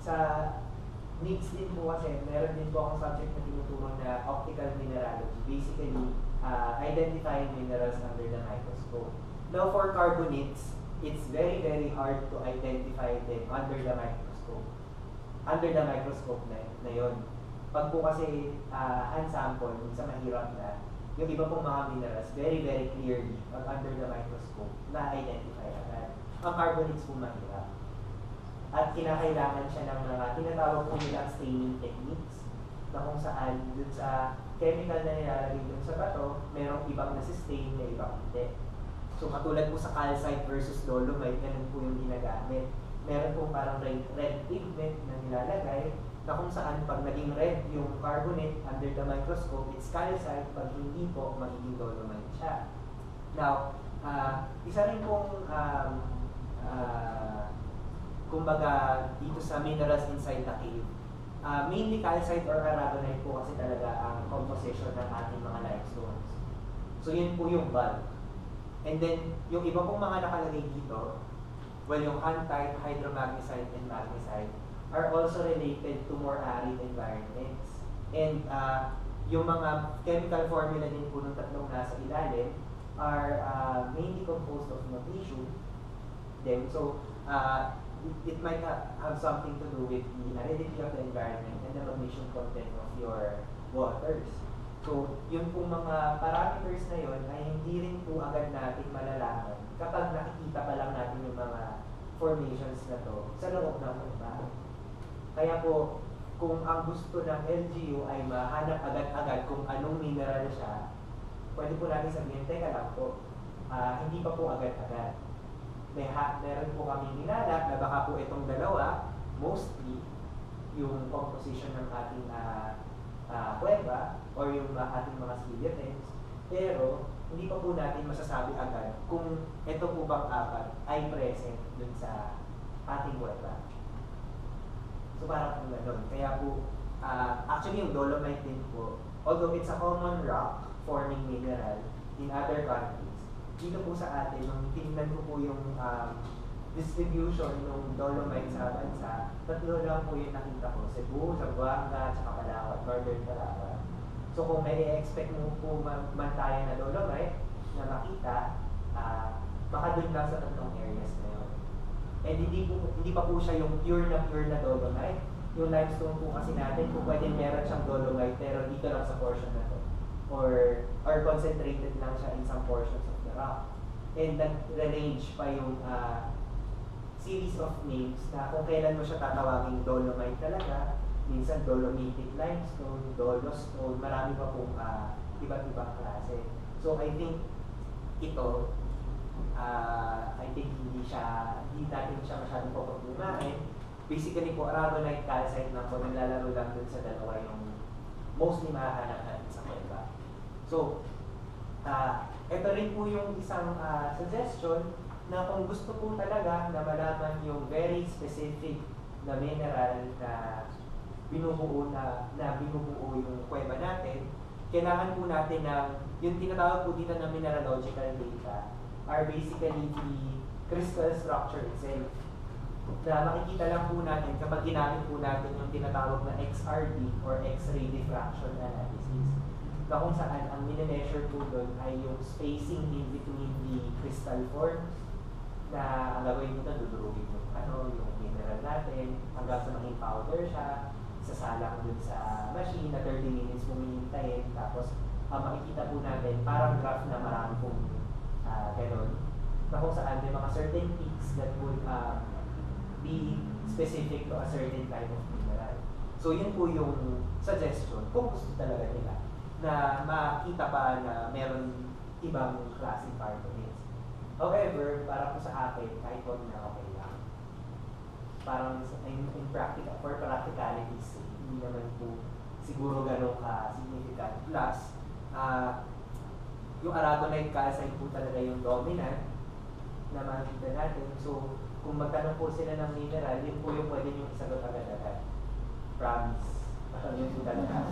sa needs din po kasi, meron din po akong subject na tinuturo na optical mineralogy. Basically, identifying minerals under the microscope. Now, for carbonates, it's very, very hard to identify them under the microscope. Under the microscope na yun. Pag po kasi hand sample, minsan mahirap na, yung iba pong mga minerals, very, very clearly, pag under the microscope, na-identify agad. Ang carbonates po mahirap. At kinakailangan siya ng mga tinatawag po nilang staining techniques na kung saan dun sa chemical na nilalagay dun sa bato, merong ibang nasi-stain na ibang hindi. So katulad po sa calcite versus dolomite, ganun po yung ginagamit. Meron po parang red pigment na nilalagay na kung saan pag naging red yung carbonate under the microscope, it's calcite. Pag hindi po, magiging dolomite siya. Now, isa rin pong kumbaga dito sa minerals inside the cave, mainly calcite or aragonite po kasi talaga ang composition ng ating mga limestones. So yun po yung bulk. And then, yung iba pong mga nakalagay dito, well, yung antite, hydromagnesite, and magnesite are also related to more arid environments. And yung mga chemical formula din po ng tatlong nasa ilalim are mainly composed of magnesium. Then, so, it might have something to do with the aridity of the environment and the magnesium content of your waters. So, yung pong mga parameters na yun ay hindi rin po agad natin malalaman kapag nakikita pa lang natin yung mga formations na to sa loob ng lupa. Kaya po, kung ang gusto ng LGU ay mahanap agad-agad kung anong mineral siya, pwede po natin sabihin, teka lang po, hindi pa po agad-agad. Meron po kami nilalap na baka po itong dalawa, mostly yung composition ng ating Kweba or yung ating mga speleothems, pero hindi pa po natin masasabi agad kung ito po bang apat ay present dun sa ating Kweba. So parang po gano'n. Kaya po, actually yung dolomite din po, although it's a common rock forming mineral in other countries, dito po sa atin, nung tinignan ko po yung distribution ng dolomite sa bansa, tatlo lang po yung nakita ko, Cebu, Zamboanga, at Palawan, Northern Palawan. So kung may expect mo po man tayo na dolomite na makita, baka dun lang sa tatlong areas na yun. And hindi pa po siya yung pure na dolomite. Yung limestone po kasi natin, kung pwede meron siyang dolomite, pero dito lang sa portion na to. Or concentrated lang siya in some portions of the rock. And nag-range pa yung series of names na kung kailan mo siya tatawaging dolomite talaga, minsan dolomitic limestone, dolostone, marami pa pong iba't ibang klase. So I think ito, hindi natin siya masyadong papaglumain. Basically po, aragonite calcite lang po, naglalaro lang dun sa dalawa yung mostly mahahanap natin sa Kweba. So, ito rin po yung isang suggestion na kung gusto po talaga na malaman yung very specific na mineral na binubuo yung Kweba natin, kailangan po natin ng yung tinatawag po dito na mineralogical data are basically the crystal structure itself. Na makikita lang po natin kapag ginamit po natin yung tinatawag na XRD or X-ray diffraction analysis. Na kung saan ang mini-measure po doon ay yung spacing in between the crystal forms na ang gagawin mo doon, dudurugin yung mineral natin hanggang sa maging powder siya, sasalang dun sa machine na 30 minutes mo hihintayin, tapos makikita po natin parang graph na marami pong gano'n na kung saan may mga certain peaks that would be specific to a certain type of mineral. So yun po yung suggestion kung gusto talaga nila na makita pa na meron ibang klaseng carbonate. However, para po sa akin, kahit huwag na okay lang. Parang in practical, for practicalities, hindi naman po siguro gano'ng ka-significant. Plus, yung aragonite calcite po talaga yung dominant na makikita natin. So, kung magtanong po sila ng mineral, yun po yung pwede nyo isagot agad-agad. Promise. Yun po talaga.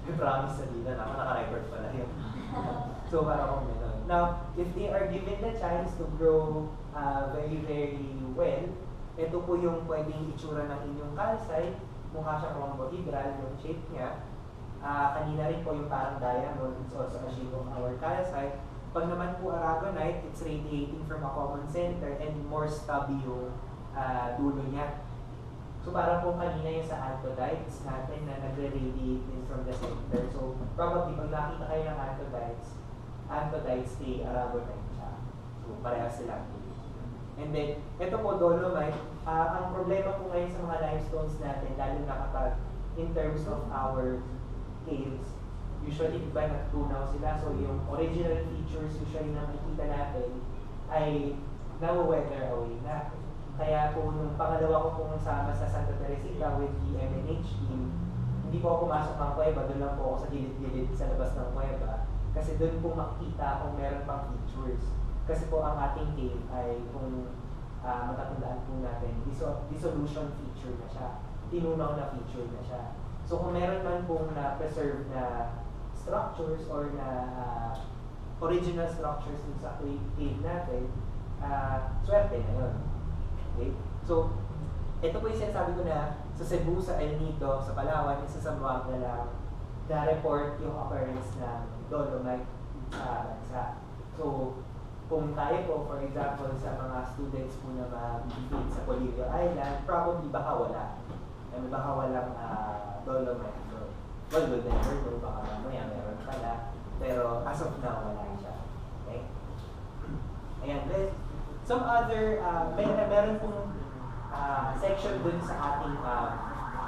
Yung promise sa dito, naka-record pala yun. So, para kung gano'n. Now, if they are given the chance to grow very, very well, ito po yung pwedeng itsura ng inyong calcite. Mukha siyang rhombohedral yung shape niya. Kanina rin po yung parang diamond, it's also a shape of our calcite. Pag naman po aragonite, it's radiating from a common center and more stubby yung dulo niya. So parang po kanina yung sa antodites natin na nagre-radiate din from the center. So probably pag nakita kayo ng antodites kay aragonite siya. So parehas sila. And then, ito po dolomite. Ang problema po ngayon sa mga limestones natin, lalo na kapag in terms of our caves, usually diba natunaw sila, so yung original features usually na makikita natin ay nawa-weather away na. Kaya po nung pangalawa ko pong sama sa Santa Teresita with the MNH team, hindi po ako pumasok ng Kweba, doon lang po ako sa gilid-gilid sa labas ng Kweba. Kasi doon po makikita kung meron pang features. Kasi po ang ating cave ay kung matatandaan po natin, dissolution feature na siya. Tinunaw na feature na siya. So kung meron man pong na-preserve na structures or na original structures dun sa cave natin, swerte na yun. Okay? So, ito po yung sinasabi ko na sa Cebu, sa El Nido, sa Palawan, sa Zamboanga lang, na-report yung occurrence ng dolomite sa bansa. So, kung tayo po, for example, sa mga students po na mabibigay sa Polillo Island, probably baka wala. Baka walang dolomite doon. Well, we'll never know, baka mamaya meron pala. Pero as of now, wala siya. Okay? Ayan, then, some other, meron pong section dun sa ating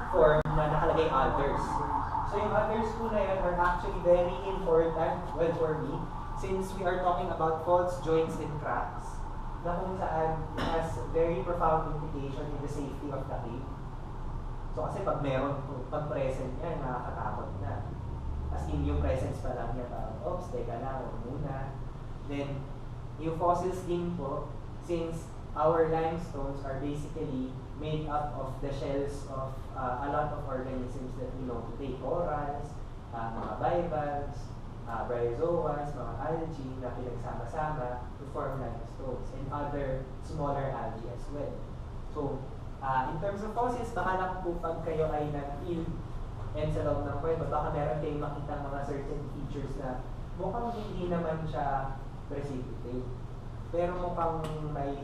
form na nakalagay others. So yung others po na yan are actually very important, well for me, since we are talking about faults, joints, and cracks, na kung saan it has very profound implication in the safety of the cave. So kasi pag present yan, nakakatakot na. As in yung presence pa lang niya, parang, oops, teka lang, huwag muna. Then, yung fossils din po, since our limestones are basically made up of the shells of a lot of organisms that we know today, corals, mga bivalves, bryozoas, mga algae na pinagsama-sama to form limestones and other smaller algae as well. So, in terms of fossils, baka lang po pag kayo ay nag-field and sa loob ng Kweba, baka meron kayong makita mga certain features na mukhang hindi naman siya precipitate. Pero mukhang may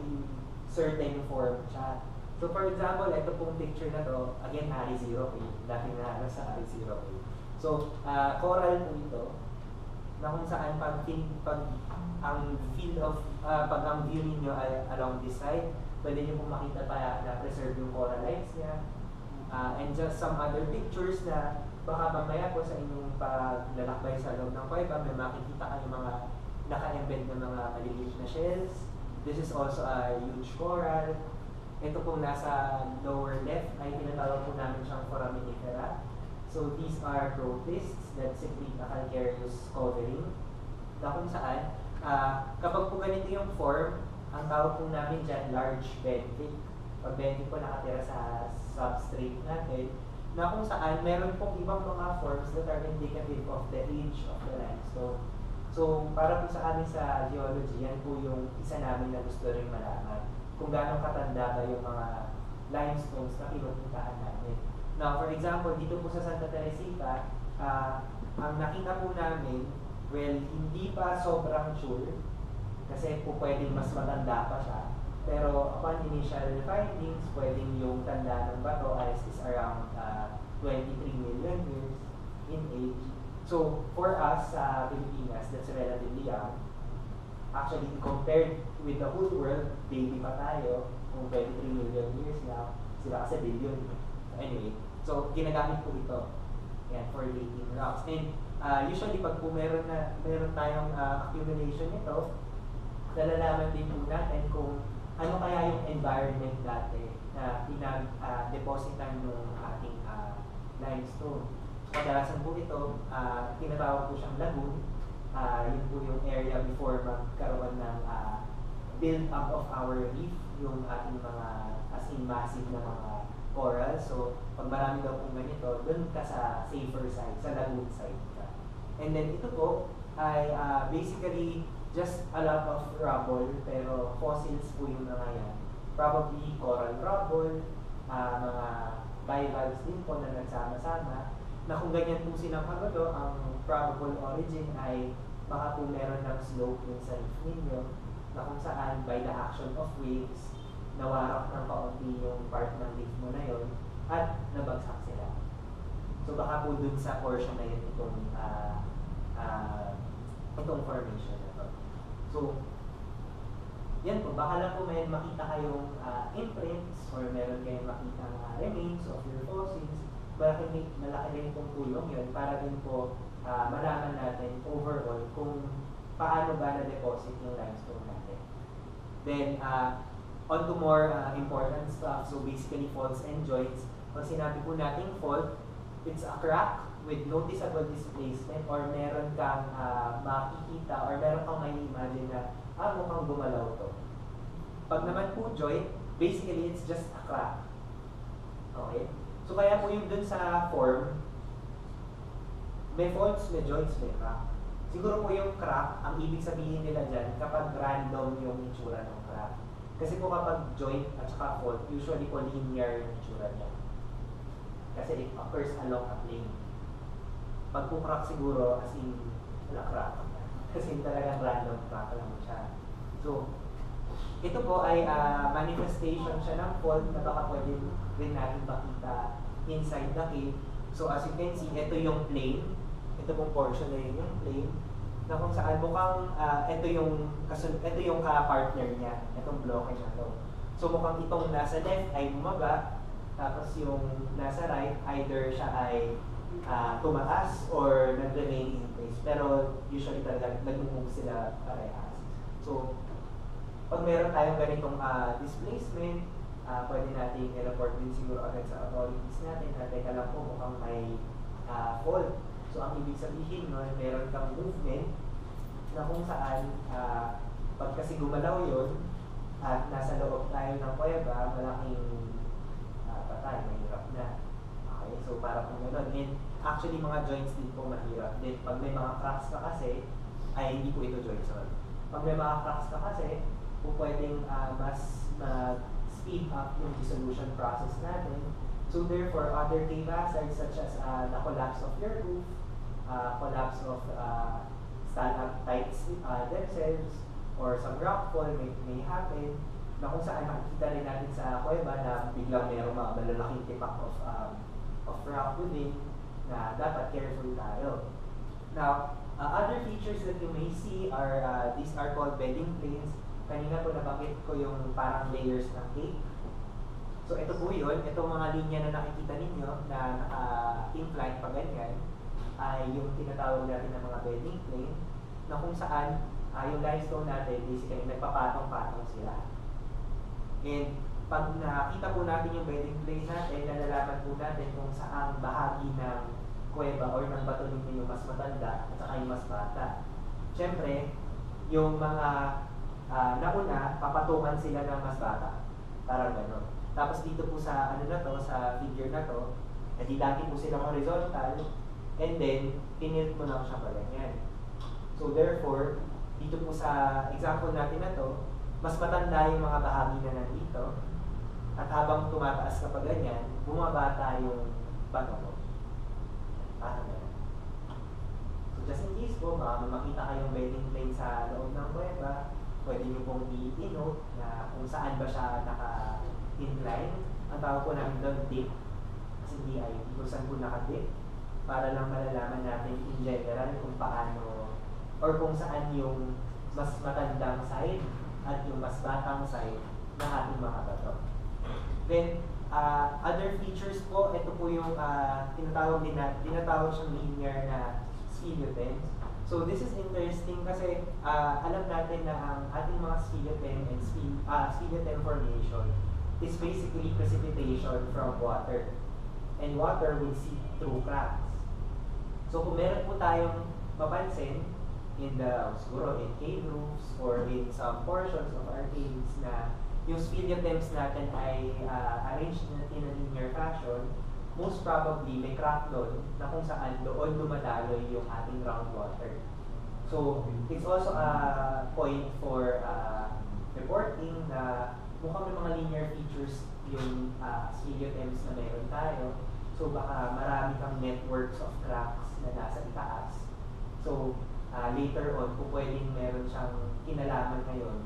certain form siya. So for example, ito pong picture na to, again, RE0K. Dating na sa RE0K. So, coral po ito, na kung saan pag ang field of, pag ang view niyo ay along this side, pwede niyo pong makita pa na preserve yung coral lines niya. And just some other pictures na baka mamaya po sa inyong paglalakbay sa loob ng Kweba, may makikita kayo mga naka-embed na mga maliliit na shells. This is also a huge coral. Ito pong nasa lower left ay tinatawag po namin siyang foraminifera. So these are protists that secrete a calcareous covering. Na kung saan, kapag po ganito yung form, ang tawag po namin dyan large benthic. Pag benthic po nakatira sa substrate natin, na kung saan meron pong ibang mga forms that are indicative of the age of the limestone. So para po sa amin sa geology, yan po yung isa namin na gusto rin malaman. Kung gaano katanda ba yung mga limestones na pinupuntahan namin. Now, for example, dito po sa Santa Teresita, ang nakita po namin, well, hindi pa sobrang sure, kasi po pwedeng mas matanda pa siya. Pero upon initial findings, pwedeng yung tanda ng bato is around 23 million years in age. So, for us sa Pilipinas, that's relatively young. Actually, compared with the whole world, baby pa tayo, kung 23 million years now, sila kasi billion. Anyway, so ginagamit po ito for dating rocks. And usually, pag po meron tayong accumulation nito, nalalaman din po natin kung ano kaya yung environment dati na pinag-depositan ng ating limestone. So, kadalasan po ito, tinatawag po siyang lagoon. Yun po yung area before magkaroon ng build up of our reef, yung ating mga as in massive na mga coral. So, pag marami daw pong ganito, dun ka sa safer side, sa lagoon side ka. And then ito po ay basically just a lot of rubble, pero fossils po yung mga yan. Probably coral rubble, mga bivalves din po na nagsama-sama, na kung ganyan po silang kagulo, ang probable origin ay baka po meron ng slope yung sa reef ninyo, na kung saan by the action of waves, nawarak ng kaunti yung part ng reef mo na yon at nabagsak sila. So baka po dun sa portion na yun itong formation na to. So, yan po, baka lang po may makita kayong imprints or meron kayong makita remains of your fossils. Malaki rin pong tulong yun para din po malaman natin overall kung paano ba na-deposit yung limestone natin. Then, on to more important stuff. So basically, faults and joints. Pag sinabi po natin fault, it's a crack with noticeable displacement or meron kang makikita or meron kang may imagine na mukhang gumalaw to. Pag naman po joint, basically it's just a crack. Okay? So kaya po yung dun sa form, may faults, may joints, may crack. Siguro po yung crack, ang ibig sabihin nila dyan, kapag random yung itsura ng crack. Kasi po kapag joint at saka fault, usually po linear yung itsura niya. Kasi it occurs along a plane. Pag po crack siguro, as in, wala crack. Kasi talagang random crack lang siya. So, ito po ay manifestation siya ng fault na baka pwede rin natin makita inside the cave. So, as you can see, ito yung plane. Ito pong portion na yun yung plane. Na kung saan mukhang ito yung ka-partner niya. Itong bloke niya to. So, mukhang itong nasa left ay bumaba. Tapos yung nasa right, either siya ay tumaas or nag-remain in place. Pero usually talaga nag-move sila parehas. So, pag meron tayong ganitong displacement, pwede natin i-report din siguro agad sa authorities natin na teka lang po mukhang may fault. So, ang ibig sabihin nun, meron kang movement na kung saan pag kasi gumalaw yun at nasa loob tayo ng Kuweba, malaking patay, mahirap na. Okay, so para kung gano'n. And actually mga joints din po mahirap. Then pag may mga cracks ka kasi, ay hindi po ito joint, sorry. Pag may mga cracks ka kasi, po pwedeng mas speed up yung dissolution process natin. So therefore, other cave hazards such as the collapse of your roof, collapse of stalactites themselves, or some rockfall may happen, na kung saan nakikita rin natin sa Kuweba na biglang mayroong mga malalaking tipak of rock within na dapat careful tayo. Now, other features that you may see are, these are called bedding planes. Kanina po nabanggit ko yung parang layers ng cake. So ito po yun, itong mga linya na nakikita ninyo na naka-incline pa ganyan, ay yung tinatawag natin ng mga bedding plane, na kung saan yung limestone natin, basically nagpapatong-patong sila. And pag nakita po natin yung bedding plane natin, nalalaman po natin kung saang bahagi ng kuweba or ng bato ninyo yung mas matanda at saka yung mas bata. Siyempre, yung mga nauna, papatungan sila ng mas bata. Parang gano'n. Tapos dito po sa ano na to, sa figure na to, di dati po silang horizontal, and then, tinilt mo lang siya pa ganyan. So therefore, dito po sa example natin na to, mas matanda yung mga bahagi na nandito, at habang tumataas ka pa ganyan, bumabata yung bato mo. Parang ganyan. So just in case po, baka makita kayong bedding plane sa loob ng kuweba, pwede nyo pong i-note na kung saan ba siya naka-incline. Ang tawag po namin doon dip, kasi hindi ay kung saan po naka-dip, para lang malalaman natin in general kung paano or kung saan yung mas matandang side at yung mas batang side ng ating mga bato. Then, other features po, ito po yung tinatawag siyang linear na speleothems. So this is interesting kasi alam natin na ang ating mga speleothem and speleothem formation is basically precipitation from water. And water will seep through cracks. So kung meron po tayong mapansin siguro in cave roofs or in some portions of our caves na yung speleothems natin ay arranged in a linear fashion, most probably may crack doon na kung saan doon dumadaloy yung ating groundwater. So it's also a point for reporting na mukhang may mga linear features yung speleothems na meron tayo. So baka marami kang networks of cracks na nasa itaas. So later on, kung pwedeng meron siyang kinalaman ngayon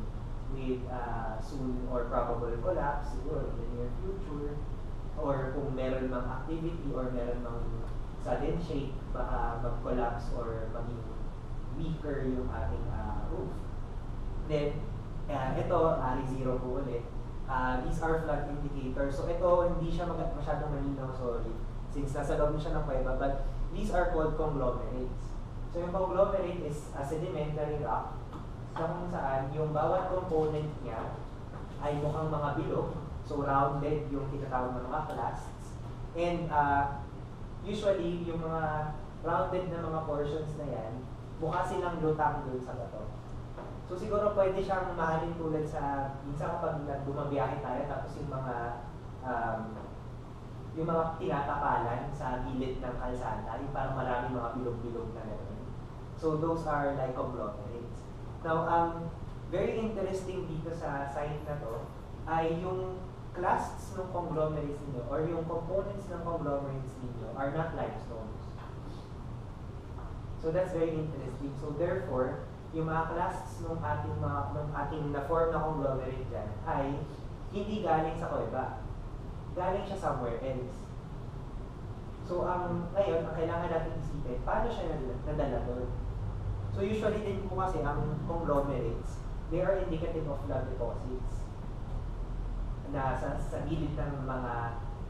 with soon or probable collapse siguro in the near future, or kung meron mang activity or meron mang sudden shake, baka mag-collapse or maging weaker yung ating roof. Then, ito, RE0 po ulit. These are flood indicators. So ito, hindi siya masyadong malinaw, sorry, since nasa loob siya ng kuweba, but these are called conglomerates. So yung conglomerate is a sedimentary rock na kung saan yung bawat component niya ay mukhang mga bilog, so rounded yung tinatawag ng mga clasts. And usually, yung mga rounded na mga portions na yan, mukha silang lutang dun sa bato. So siguro pwede siyang mahalin tulad sa, minsan kapag bumabiyahe tayo, tapos yung mga tinatapalan sa gilid ng kalsada, yung parang maraming mga bilog-bilog na gano'n. So those are like conglomerates. Now, very interesting dito sa site na to ay yung clasts ng conglomerates ninyo or yung components ng conglomerates ninyo are not limestones. So that's very interesting. So therefore, yung mga clasts ng ating na-form na conglomerate dyan ay hindi galing sa kuweba. Galing siya somewhere else. So ngayon, ang kailangan natin isipin, paano siya nadala doon? So usually din po kasi ang conglomerates, they are indicative of flood deposits na sa gilid ng mga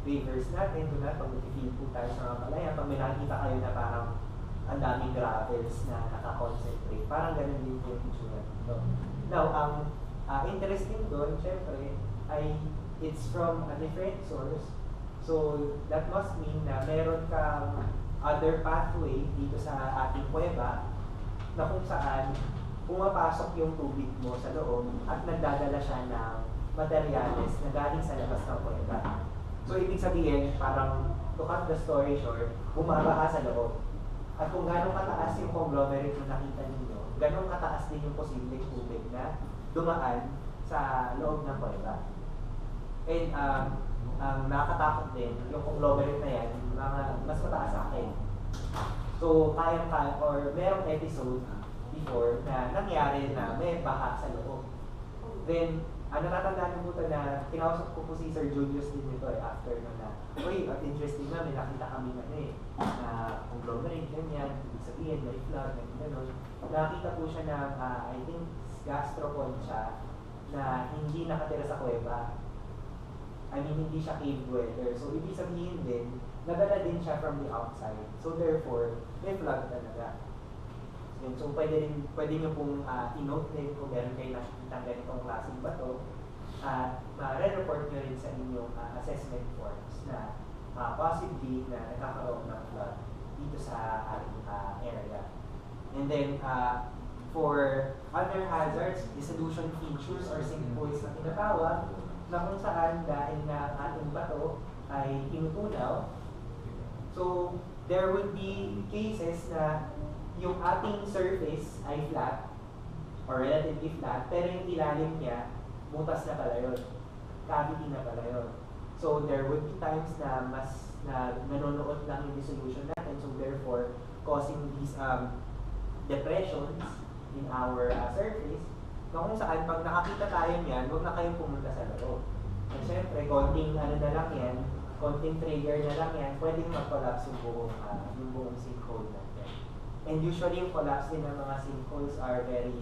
rivers natin, doon na pag nag-feel po tayo sa mga palaya, pag may nakikita kayo na parang ang daming gravels na nakakoncentrate, parang ganun din po yung itsura dito. Now, ang interesting doon, syempre, ay it's from a different source. So that must mean na meron kang other pathway dito sa ating kuweba na kung saan pumapasok yung tubig mo sa loob at nagdadala siya ng materyales na galing sa labas ng kuweba. So ibig sabihin, parang to cut the story short, bumabaha sa loob. At kung gano'ng kataas yung conglomerate na nakita ninyo, gano'ng kataas din yung posibleng tubig na dumaan sa loob ng Kuweba. And ang nakakatakot din, yung conglomerate na yan, mas mataas sa akin. So, kayang-kaya, or merong episode before na nangyari na may baha sa loob. Then, natatandaan ko po na kinausap ko po si Sir Julius din nito after na uy, at interesting na, may nakita kami na conglomerate, ganyan, ibig sabihin, may flood, gano'n. Nakita po siya ng, I think, gastropod siya na hindi nakatira sa Kuweba. I mean, hindi siya cave dweller. So, ibig sabihin din, nadala din siya from the outside. So, therefore, may flood talaga. So, pwede nyo pong i-note din kung meron kayo nakikita ganitong klaseng bato. Ma-report nyo rin sa inyong assessment forms na possibly na nagkakaroon ng flood dito sa ating area. And then, for other hazards, dissolution features or sinkholes na tinatawag, na kung saan dahil na ating bato ay tinutunaw. So, there would be cases na yung ating surface ay flat or relatively flat, pero yung ilalim niya, butas na pala yun. Cavity na pala yun. So, there would be times na mas nanonood lang yung dissolution natin, so therefore, causing these depressions in our surface, na kung saan pag nakakita tayo niyan, huwag na kayong pumunta sa loob. At syempre, konting na lang yan, konting trigger na lang yan, pwedeng mag-collapse yung buong sinkhole natin. And usually, yung collapse din ng mga sinkholes are very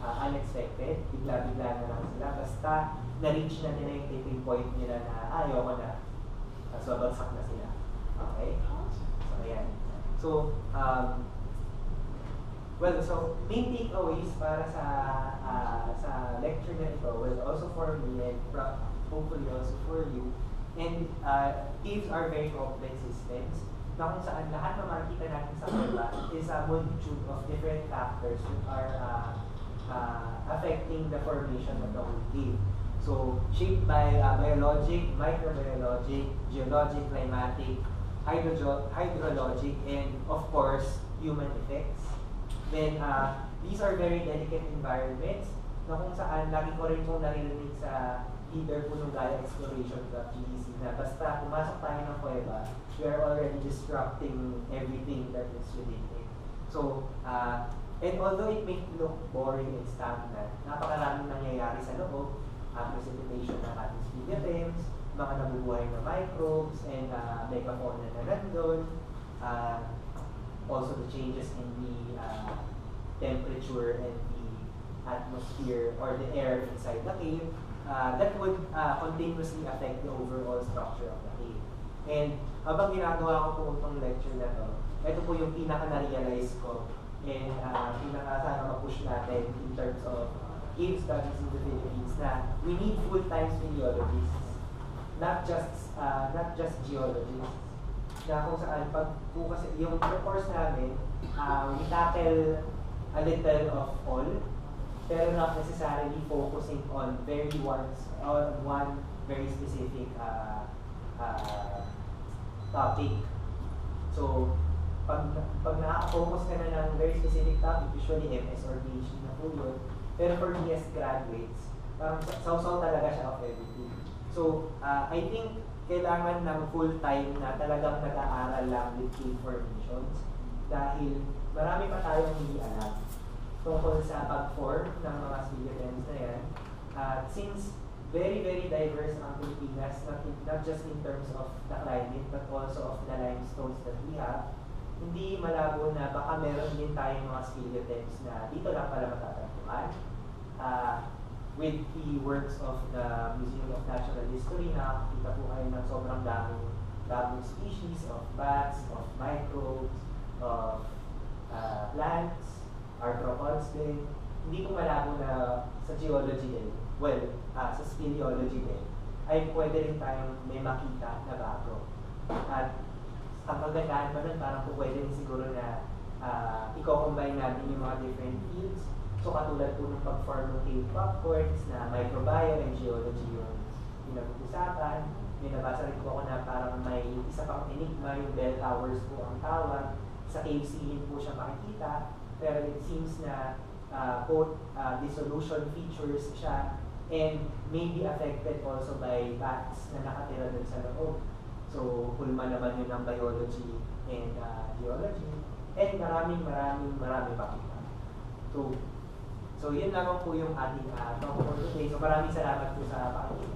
unexpected. Bigla-bigla na lang sila. Basta na-reach na nila yung tipping point nila na ayoko na. So, babagsak na sila. Okay? So, ayan. So, well, so main takeaways para sa lecture na ito, well, also for me and hopefully also for you. And caves are very complex systems na kung saan lahat na makikita natin sa Kuweba is a multitude of different factors that are affecting the formation of the whole cave. So, shaped by biologic, microbiologic, geologic, climatic, hydrologic, and of course, human effects. Then, these are very delicate environments na kung saan lagi ko rin pong naririnig sa either po nung Gaia Exploration.gdc na basta pumasok tayo ng Kuweba, we are already disrupting everything that is within it. So, and although it may look boring and stagnant, napakaraming nangyayari sa loob, precipitation ng ating speleothems, mga nabubuhay na microbes, and megafauna na nandun, also the changes in the temperature and the atmosphere or the air inside the cave that would continuously affect the overall structure of the cave. And habang ginagawa ko po itong lecture na to, ito po yung pinaka-na-realize ko and pinaka-sana ma-push natin in terms of cave studies in the Philippines na we need full-time speleologists, not just geologists. Na kung saan pag po kasi yung course namin, we tackle a little of all, pero not necessarily focusing on one very specific topic. So, pag nakaka-focus ka na ng very specific topic, usually MS or PhD na po yun, pero for me as graduates, parang sausaw talaga siya of everything. So, I think kailangan ng full-time na talagang nag-aaral lang with cave formations dahil marami pa tayong hindi alam tungkol sa pag-form ng mga speleothems na yan. Since very, very diverse ang Pilipinas, not just in terms of the climate, but also of the limestones that we have, hindi malabo na baka meron din tayong mga speleothems na dito lang pala matatagpuan. With the works of the Museum of Natural History, nakakita po kayo ng sobrang daming species of bats, of microbes, of plants, arthropods din. Hindi ko malabo na sa geology din, well, sa speleology din, ay pwede rin tayong may makita na bago. At ang kagandahan pa nun, parang po pwede rin siguro na i-combine natin yung mga different fields. So katulad po ng pag-form ng cave popcorns na microbiome and geology pinag-uusapan. May nabasa rin po ako na parang may isa pang enigma, yung bell towers po ang tawag. Sa cave ceiling po siya makikita, pero it seems na both dissolution features siya and may be affected also by bats na nakatira dun sa loob. So, hulma naman yun ng biology and geology. And maraming pa kita. So yun lamang po yung ating talk for today. So, maraming salamat po sa pakikinig.